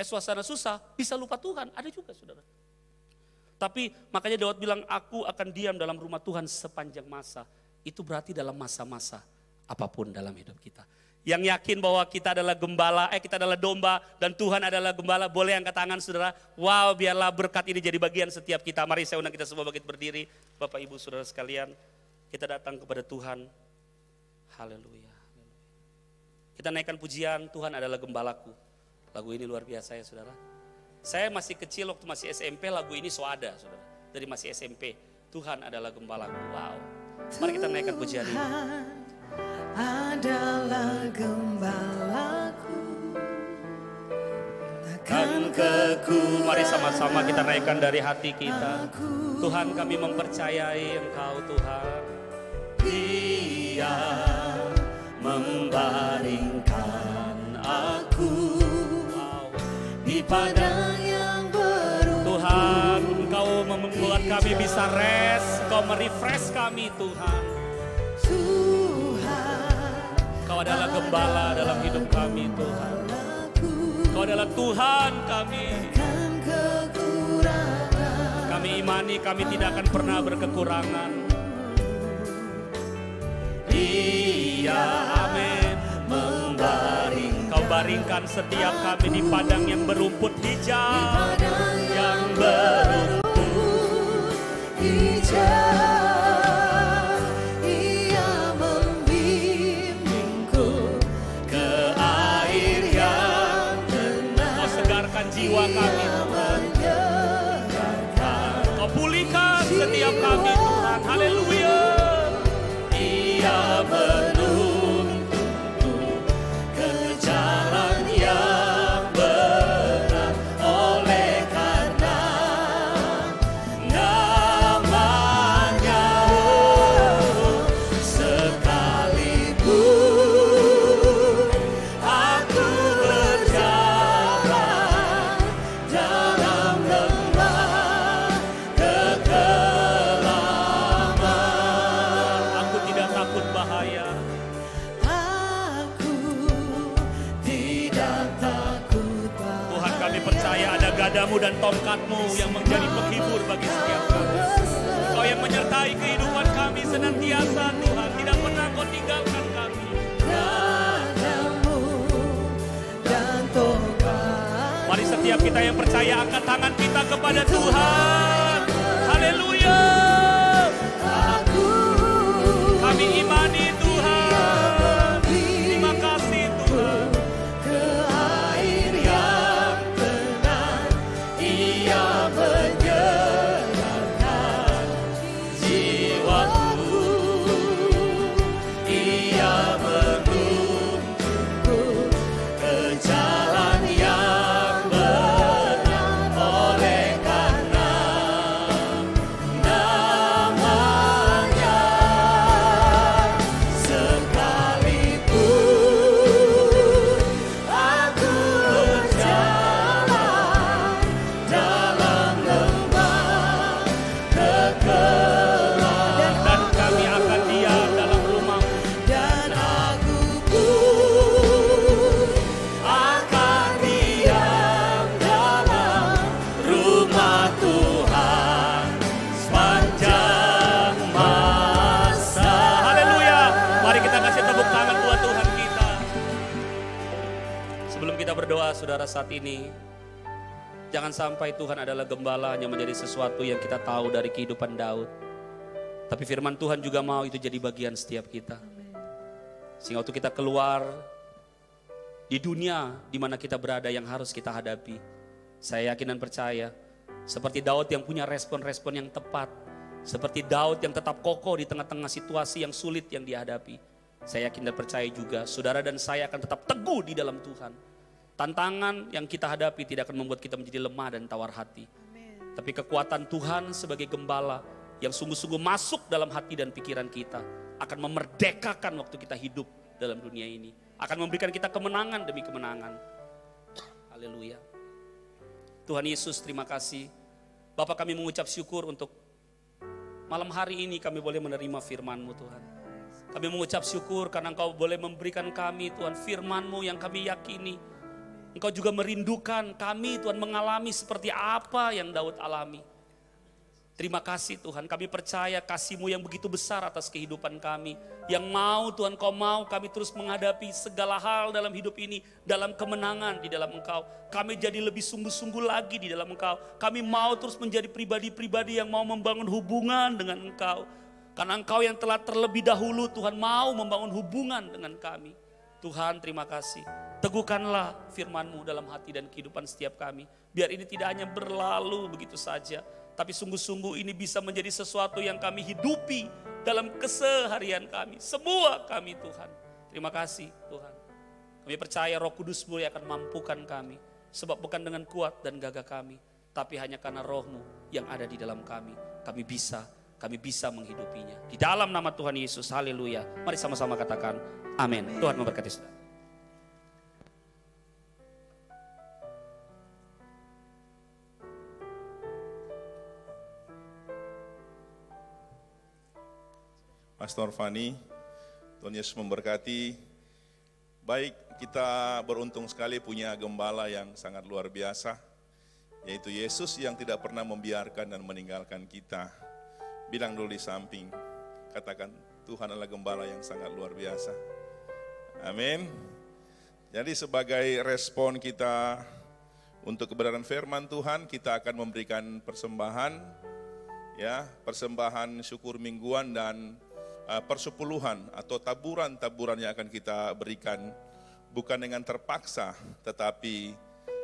suasana susah, bisa lupa Tuhan. Ada juga saudara. Tapi makanya Daud bilang, aku akan diam dalam rumah Tuhan sepanjang masa. Itu berarti dalam masa-masa apapun dalam hidup kita. Yang yakin bahwa kita adalah gembala, kita adalah domba dan Tuhan adalah gembala, boleh angkat tangan saudara. Wow, biarlah berkat ini jadi bagian setiap kita. Mari saya undang kita semua bangkit berdiri. Bapak Ibu saudara sekalian, kita datang kepada Tuhan. Haleluya. Kita naikkan pujian, Tuhan adalah gembalaku. Lagu ini luar biasa ya saudara. Saya masih kecil waktu masih SMP, lagu ini so ada saudara. Dari masih SMP, Tuhan adalah gembalaku. Wow. Mari kita naikkan pujian ini. Adalah gembalaku, Kan keku, mari sama-sama kita naikkan dari hati kita. Tuhan, kami mempercayai Engkau Tuhan. Dia membaringkan aku di padang yang beruntung. Tuhan, Engkau membuat kami bisa rest, Engkau merefresh kami Tuhan. Tuhan Engkau adalah gembala dalam hidup kami Tuhan. Engkau adalah Tuhan kami. Kami imani kami tidak akan pernah berkekurangan. Iya, amin. Kau baringkan setiap kami di padang yang berumput hijau. Yang berumput hijau. Ia membimbingku ke air yang tenang. Kau segarkan jiwa kami Tuhan. Kau pulihkan setiap kami Tuhan. Haleluya. Ia menuntunku ke jalan yang benar, oleh karena namanya. Sekalipun aku berjalan dalam lembah kekelaman, aku tidak takut bahaya. Aku tidak takut bahaya. Tuhan, kami percaya ada gadamu dan tongkatmu yang menjadi penghibur bagi setiap kami. Kau yang menyertai kehidupan kami senantiasa Tuhan, tidak pernah Kau tinggalkan kami. Gadamu dan tongkat. Mari setiap kita yang percaya angkat tangan kita kepada Tuhan. Haleluya. Kami imani Tuhan. Terima kasih Tuhan. Ke air yang tenang, Ia menyenangkan jiwaku. Ia menuntunku ke jalan yang benar, oleh karena namanya. Sekalipun aku berjalan dalam lembah kekelaman, dan kami akan diam dalam rumah-Mu. Dan aku pun akan diam dalam rumah Tuhan sepanjang masa. Haleluya. Mari kita kasih tepuk tangan buat Tuhan kita. Sebelum kita berdoa, saudara, saat ini jangan sampai Tuhan adalah gembala hanya menjadi sesuatu yang kita tahu dari kehidupan Daud. Tapi firman Tuhan juga mau itu jadi bagian setiap kita. Sehingga waktu kita keluar di dunia di mana kita berada yang harus kita hadapi, saya yakin dan percaya seperti Daud yang punya respon-respon yang tepat, seperti Daud yang tetap kokoh di tengah-tengah situasi yang sulit yang dihadapi. Saya yakin dan percaya juga saudara dan saya akan tetap teguh di dalam Tuhan. Tantangan yang kita hadapi tidak akan membuat kita menjadi lemah dan tawar hati. Tapi kekuatan Tuhan sebagai gembala yang sungguh-sungguh masuk dalam hati dan pikiran kita akan memerdekakan waktu kita hidup dalam dunia ini. Akan memberikan kita kemenangan demi kemenangan. Haleluya. Tuhan Yesus, terima kasih. Bapak, kami mengucap syukur untuk malam hari ini kami boleh menerima firman-Mu Tuhan. Kami mengucap syukur karena Engkau boleh memberikan kami Tuhan firman-Mu yang kami yakini. Engkau juga merindukan kami Tuhan mengalami seperti apa yang Daud alami. Terima kasih Tuhan, kami percaya kasih-Mu yang begitu besar atas kehidupan kami. Yang mau Tuhan, Kau mau kami terus menghadapi segala hal dalam hidup ini, dalam kemenangan di dalam Engkau. Kami jadi lebih sungguh-sungguh lagi di dalam Engkau. Kami mau terus menjadi pribadi-pribadi yang mau membangun hubungan dengan Engkau. Karena Engkau yang telah terlebih dahulu Tuhan mau membangun hubungan dengan kami. Tuhan, terima kasih. Teguhkanlah firman-Mu dalam hati dan kehidupan setiap kami. Biar ini tidak hanya berlalu begitu saja, tapi sungguh-sungguh ini bisa menjadi sesuatu yang kami hidupi dalam keseharian kami. Semua kami Tuhan. Terima kasih Tuhan. Kami percaya Roh Kudus-Mu yang akan mampukan kami. Sebab bukan dengan kuat dan gagah kami, tapi hanya karena Roh-Mu yang ada di dalam kami. Kami bisa menghidupinya. Di dalam nama Tuhan Yesus, haleluya. Mari sama-sama katakan amin. Tuhan memberkati saudara. Pastor Fani, Tuhan Yesus memberkati. Baik, kita beruntung sekali punya gembala yang sangat luar biasa, yaitu Yesus yang tidak pernah membiarkan dan meninggalkan kita. Bilang dulu di samping, katakan Tuhan adalah gembala yang sangat luar biasa. Amin. Jadi sebagai respon kita untuk kebenaran firman Tuhan, kita akan memberikan persembahan, ya, persembahan syukur mingguan dan persepuluhan atau taburan-taburan yang akan kita berikan, bukan dengan terpaksa, tetapi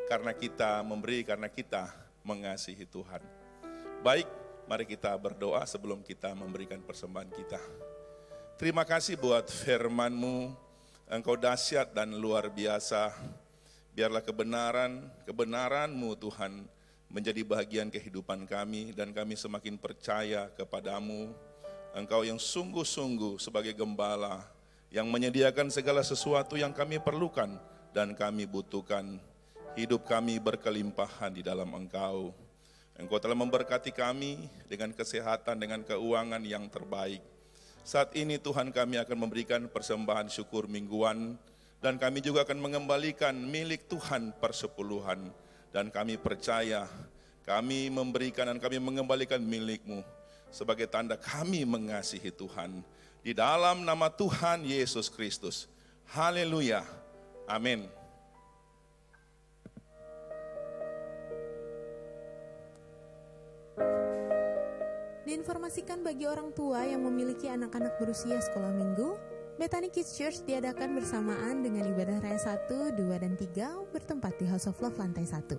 karena kita memberi, karena kita mengasihi Tuhan. Baik, mari kita berdoa sebelum kita memberikan persembahan kita. Terima kasih buat firman-Mu, Engkau dahsyat dan luar biasa. Biarlah kebenaran-Mu Tuhan menjadi bahagian kehidupan kami, dan kami semakin percaya kepadamu. Engkau yang sungguh-sungguh sebagai gembala yang menyediakan segala sesuatu yang kami perlukan dan kami butuhkan. Hidup kami berkelimpahan di dalam Engkau. Engkau telah memberkati kami dengan kesehatan, dengan keuangan yang terbaik. Saat ini Tuhan, kami akan memberikan persembahan syukur mingguan, dan kami juga akan mengembalikan milik Tuhan persepuluhan. Dan kami percaya, kami memberikan dan kami mengembalikan milik-Mu sebagai tanda kami mengasihi Tuhan. Di dalam nama Tuhan Yesus Kristus. Haleluya. Amin. Diinformasikan bagi orang tua yang memiliki anak-anak berusia sekolah minggu, Bethany Kids Church diadakan bersamaan dengan ibadah raya 1, 2, dan 3 bertempat di House of Love lantai 1.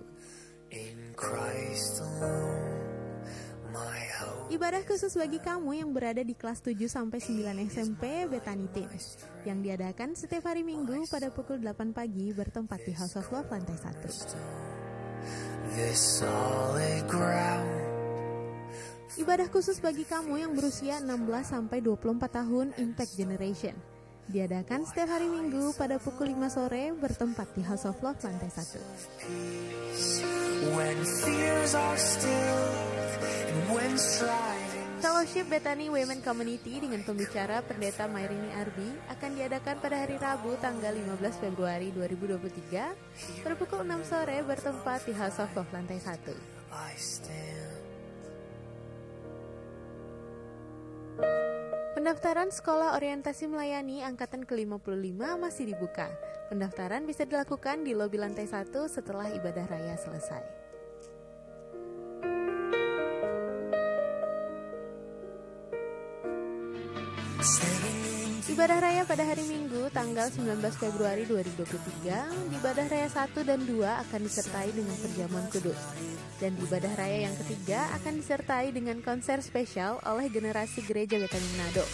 In Christ alone. Ibadah khusus bagi kamu yang berada di kelas 7-9 SMP Bethany Teens yang diadakan setiap hari Minggu pada pukul 8 pagi bertempat di House of Love lantai 1. Ibadah khusus bagi kamu yang berusia 16-24 tahun Impact Generation diadakan setiap hari Minggu pada pukul 5 sore bertempat di House of Love lantai 1. Fellowship Bethany Women Community dengan pembicara Pendeta Mayrini Arbi akan diadakan pada hari Rabu tanggal 15 Februari 2023 pada pukul 6 sore bertempat di House of Love lantai 1. Pendaftaran Sekolah Orientasi Melayani Angkatan ke-55 masih dibuka. Pendaftaran bisa dilakukan di lobi lantai 1 setelah ibadah raya selesai. Ibadah raya pada hari Minggu tanggal 19 Februari 2023, di ibadah raya 1 dan 2 akan disertai dengan perjamuan kudus. Dan di ibadah raya yang ketiga akan disertai dengan konser spesial oleh generasi gereja Bethany Manado.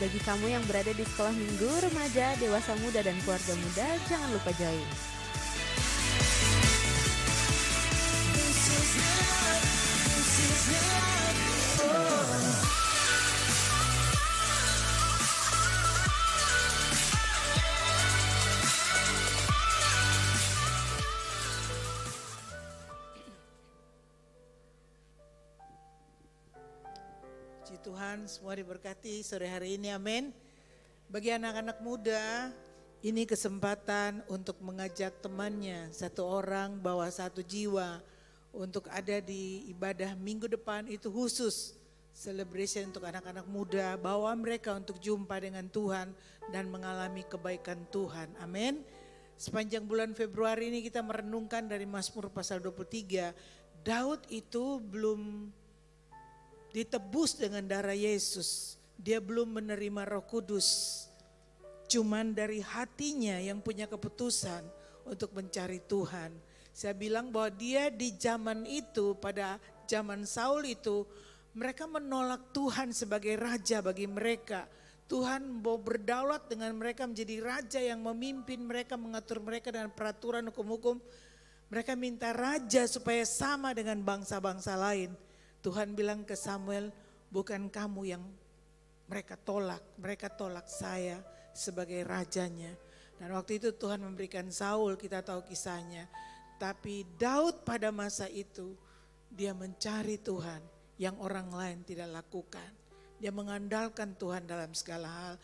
Bagi kamu yang berada di sekolah minggu, remaja, dewasa muda, dan keluarga muda, jangan lupa join. Tuhan, semua diberkati sore hari ini, amin. Bagi anak-anak muda, ini kesempatan untuk mengajak temannya, satu orang bawa satu jiwa, untuk ada di ibadah minggu depan. Itu khusus celebration untuk anak-anak muda, bawa mereka untuk jumpa dengan Tuhan dan mengalami kebaikan Tuhan, amin. Sepanjang bulan Februari ini kita merenungkan dari Mazmur pasal 23, Daud itu belum ditebus dengan darah Yesus. Dia belum menerima Roh Kudus. Cuman dari hatinya yang punya keputusan untuk mencari Tuhan. Saya bilang bahwa dia di zaman itu, pada zaman Saul itu, mereka menolak Tuhan sebagai raja bagi mereka. Tuhan mau berdaulat dengan mereka, menjadi raja yang memimpin mereka, mengatur mereka dengan peraturan hukum-hukum. Mereka minta raja supaya sama dengan bangsa-bangsa lain. Tuhan bilang ke Samuel, bukan kamu yang mereka tolak saya sebagai rajanya. Dan waktu itu Tuhan memberikan Saul, kita tahu kisahnya. Tapi Daud pada masa itu, dia mencari Tuhan yang orang lain tidak lakukan. Dia mengandalkan Tuhan dalam segala hal.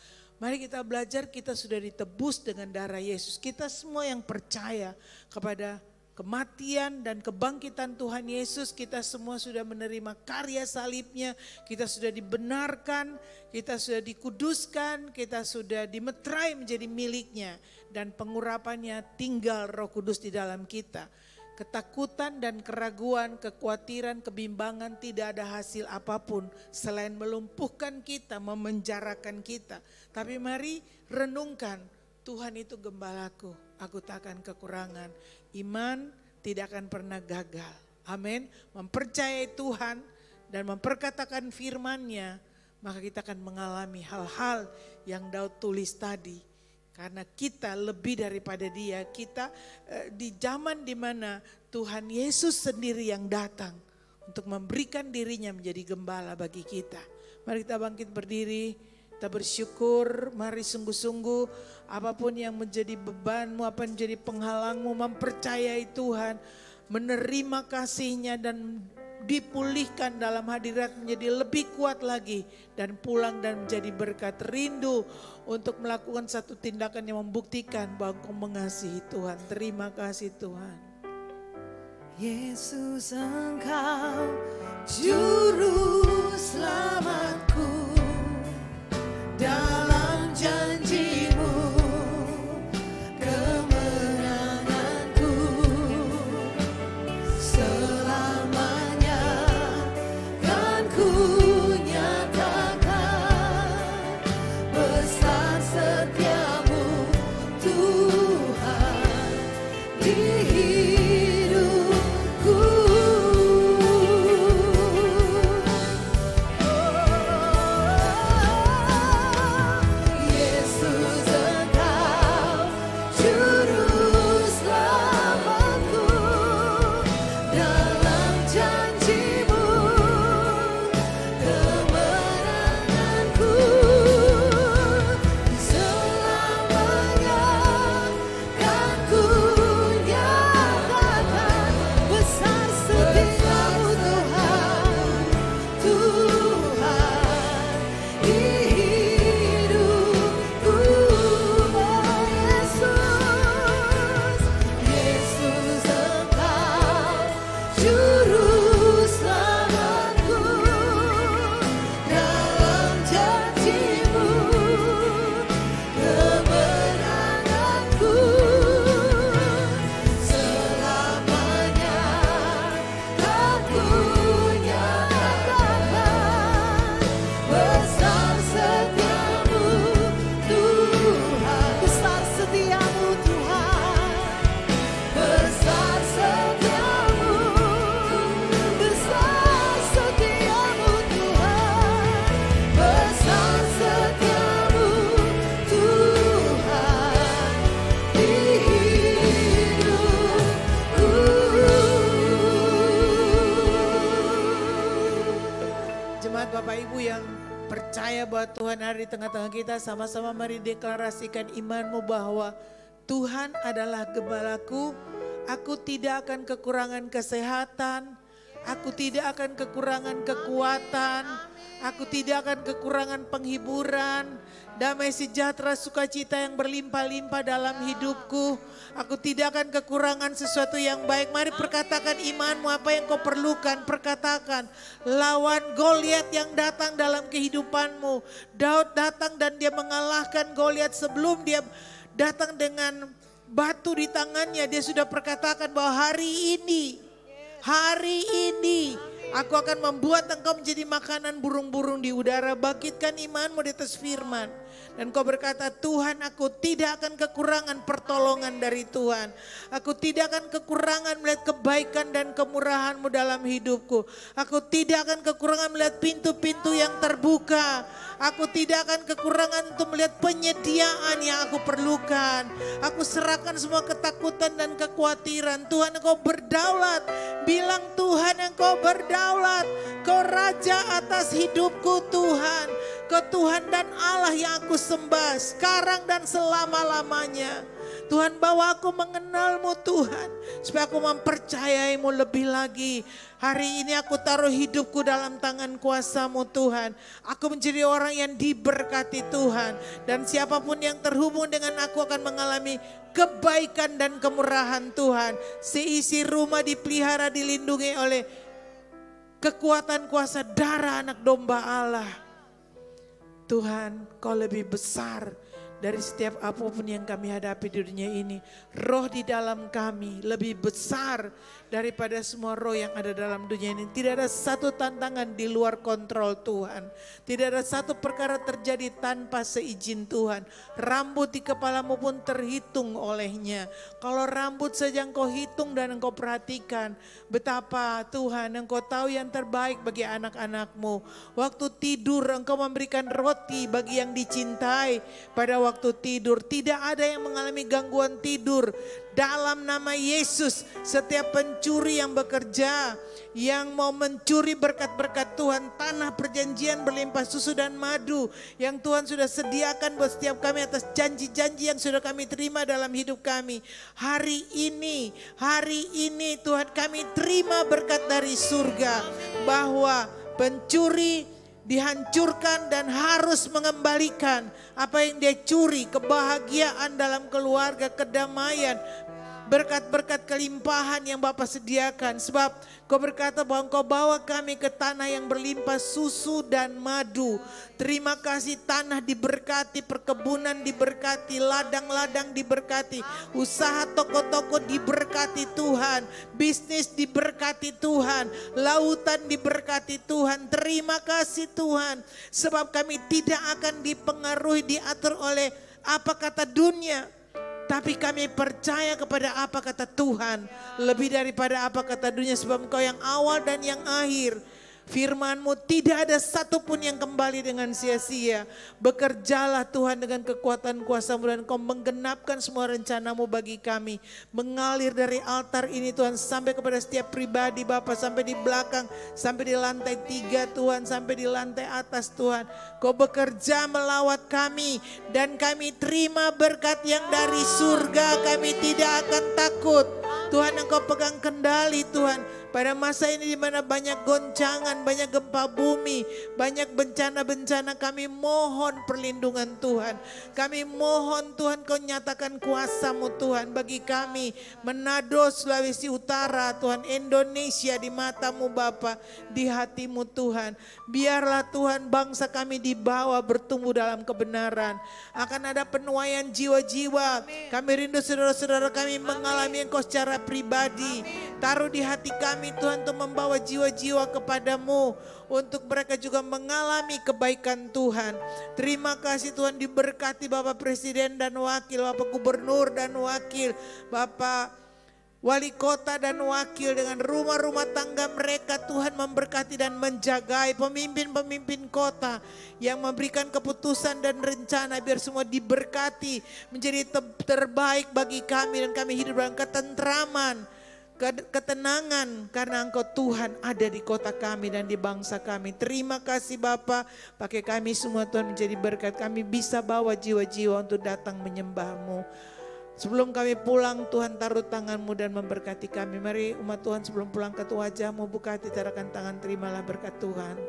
Mari kita belajar, kita sudah ditebus dengan darah Yesus. Kita semua yang percaya kepada kematian dan kebangkitan Tuhan Yesus, kita semua sudah menerima karya salibnya, kita sudah dibenarkan, kita sudah dikuduskan, kita sudah dimeterai menjadi miliknya. Dan pengurapannya tinggal Roh Kudus di dalam kita. Ketakutan dan keraguan, kekhawatiran, kebimbangan tidak ada hasil apapun selain melumpuhkan kita, memenjarakan kita. Tapi mari renungkan, Tuhan itu gembalaku, aku tak akan kekurangan. Iman tidak akan pernah gagal. Amin. Mempercayai Tuhan dan memperkatakan firman-Nya, maka kita akan mengalami hal-hal yang Daud tulis tadi. Karena kita lebih daripada dia, kita di zaman di mana Tuhan Yesus sendiri yang datang untuk memberikan dirinya menjadi gembala bagi kita. Mari kita bangkit berdiri, kita bersyukur, mari sungguh-sungguh apapun yang menjadi bebanmu, apa yang menjadi penghalangmu, mempercayai Tuhan, menerima kasih-Nya dan dipulihkan dalam hadirat menjadi lebih kuat lagi dan pulang dan menjadi berkat. Rindu untuk melakukan satu tindakan yang membuktikan bahwa kau mengasihi Tuhan. Terima kasih Tuhan. Yesus, Engkau juru selamatku, dalam janji-Mu kemenanganku. Selamanya kan ku nyatakan besar setiamu Tuhan di hidupku. Yesus, Engkau juru selamatku, dalam janji-Mu kemenanganku. Selamanya kan ku nyatakan besar setiamu Tuhan, Tuhan di hidupku. Oh Yesus, Yesus, Engkau juru selamatku, dalam janji-Mu kemenanganku. Selamanya kan ku nyatakan besar setiamu Tuhan, besar setiamu Tuhan, besar setiamu, besar setiamu Tuhan, besar setiamu Tuhan di hidupku. Jemaat Bapak Ibu yang percaya bahwa Tuhan ada di tengah-tengah kita, sama-sama mari deklarasikan imanmu bahwa Tuhan adalah gembalaku, aku tidak akan kekurangan kesehatan, aku tidak akan kekurangan kekuatan, aku tidak akan kekurangan penghiburan, damai sejahtera sukacita yang berlimpah-limpah dalam hidupku. Aku tidak akan kekurangan sesuatu yang baik. Mari perkatakan imanmu, apa yang kau perlukan, perkatakan. Lawan Goliat yang datang dalam kehidupanmu. Daud datang dan dia mengalahkan Goliat sebelum dia datang dengan batu di tangannya. Dia sudah perkatakan bahwa hari ini aku akan membuat engkau menjadi makanan burung-burung di udara. Bangkitkan imanmu di atas firman. Dan kau berkata, Tuhan, aku tidak akan kekurangan pertolongan dari Tuhan. Aku tidak akan kekurangan melihat kebaikan dan kemurahan-Mu dalam hidupku. Aku tidak akan kekurangan melihat pintu-pintu yang terbuka. Aku tidak akan kekurangan untuk melihat penyediaan yang aku perlukan. Aku serahkan semua ketakutan dan kekhawatiran. Tuhan, Engkau berdaulat. Bilang, Tuhan, Engkau berdaulat. Kau Raja atas hidupku, Tuhan. Kau Tuhan dan Allah yang aku sembah sekarang dan selama-lamanya. Tuhan, bawa aku mengenal-Mu Tuhan. Supaya aku mempercayai-Mu lebih lagi. Hari ini aku taruh hidupku dalam tangan kuasa-Mu Tuhan. Aku menjadi orang yang diberkati Tuhan. Dan siapapun yang terhubung dengan aku akan mengalami kebaikan dan kemurahan Tuhan. Seisi rumah dipelihara, dilindungi oleh kekuatan kuasa darah anak domba Allah. Tuhan, Kau lebih besar dari setiap apapun yang kami hadapi di dunia ini. Roh di dalam kami lebih besar daripada semua roh yang ada dalam dunia ini. Tidak ada satu tantangan di luar kontrol Tuhan. Tidak ada satu perkara terjadi tanpa seizin Tuhan. Rambut di kepalamu pun terhitung olehnya. Kalau rambut saja Engkau hitung dan Engkau perhatikan, betapa Tuhan Engkau tahu yang terbaik bagi anak-anak-Mu. Waktu tidur Engkau memberikan roti bagi yang dicintai pada waktu tidur. Tidak ada yang mengalami gangguan tidur. Dalam nama Yesus, setiap pencuri yang bekerja, yang mau mencuri berkat-berkat Tuhan, tanah perjanjian berlimpah susu dan madu, yang Tuhan sudah sediakan buat setiap kami atas janji-janji yang sudah kami terima dalam hidup kami. Hari ini Tuhan, kami terima berkat dari surga, bahwa pencuri dihancurkan dan harus mengembalikan apa yang dia curi, kebahagiaan dalam keluarga, kedamaian, berkat-berkat kelimpahan yang Bapa sediakan. Sebab Kau berkata bahwa Engkau bawa kami ke tanah yang berlimpah susu dan madu. Terima kasih, tanah diberkati, perkebunan diberkati, ladang-ladang diberkati, usaha toko-toko diberkati Tuhan, bisnis diberkati Tuhan, lautan diberkati Tuhan. Terima kasih Tuhan, sebab kami tidak akan dipengaruhi, diatur oleh apa kata dunia. Tapi kami percaya kepada apa kata Tuhan. Lebih daripada apa kata dunia. Sebab Engkau yang awal dan yang akhir. Firman-Mu tidak ada satupun yang kembali dengan sia-sia. Bekerjalah Tuhan dengan kekuatan kuasa-Mu, dan Kau menggenapkan semua rencana-Mu bagi kami. Mengalir dari altar ini Tuhan sampai kepada setiap pribadi Bapa, sampai di belakang, sampai di lantai 3 Tuhan, sampai di lantai atas Tuhan. Kau bekerja melawat kami, dan kami terima berkat yang dari surga. Kami tidak akan takut. Tuhan, Engkau pegang kendali Tuhan. Pada masa ini di mana banyak goncangan, banyak gempa bumi, banyak bencana-bencana, kami mohon perlindungan Tuhan. Kami mohon Tuhan Kau nyatakan kuasa-Mu Tuhan bagi kami. Manado, Sulawesi Utara Tuhan, Indonesia di mata-Mu Bapa, di hati-Mu Tuhan. Biarlah Tuhan bangsa kami dibawa bertumbuh dalam kebenaran. Akan ada penuaian jiwa-jiwa. Kami rindu saudara-saudara kami mengalami Engkau secara pribadi. Taruh di hati kami Tuhan untuk membawa jiwa-jiwa kepadamu, untuk mereka juga mengalami kebaikan Tuhan. Terima kasih Tuhan, diberkati Bapak Presiden dan Wakil, Bapak Gubernur dan Wakil, Bapak Wali Kota dan Wakil, dengan rumah-rumah tangga mereka Tuhan memberkati dan menjagai pemimpin-pemimpin kota yang memberikan keputusan dan rencana, biar semua diberkati menjadi terbaik bagi kami, dan kami hidup dalam ketentraman, ketenangan, karena Engkau Tuhan ada di kota kami dan di bangsa kami. Terima kasih Bapa, pakai kami semua Tuhan menjadi berkat. Kami bisa bawa jiwa-jiwa untuk datang menyembah-Mu. Sebelum kami pulang Tuhan, taruh tangan-Mu dan memberkati kami. Mari umat Tuhan sebelum pulang ke wajah-Mu, buka hati, tarakan tangan, terimalah berkat Tuhan.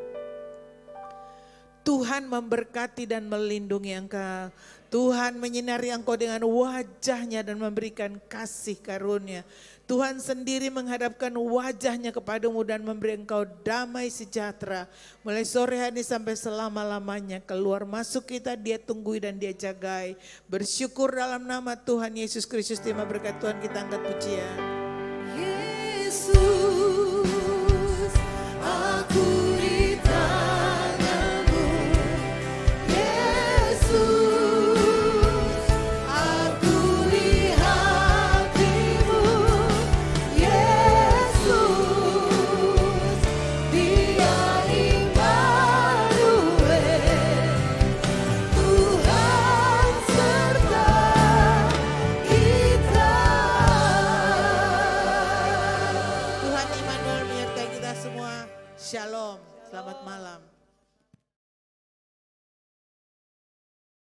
Tuhan memberkati dan melindungi Engkau. Tuhan menyinari Engkau dengan wajah-Nya dan memberikan kasih karunia. Tuhan sendiri menghadapkan wajah-Nya kepadamu dan memberi engkau damai sejahtera. Mulai sore hari sampai selama-lamanya. Keluar masuk kita Dia tunggui dan Dia jagai. Bersyukur dalam nama Tuhan Yesus Kristus. Terima berkat Tuhan, kita angkat pujian. Yesus, aku di tangan-Mu. Yesus, Shalom, selamat malam.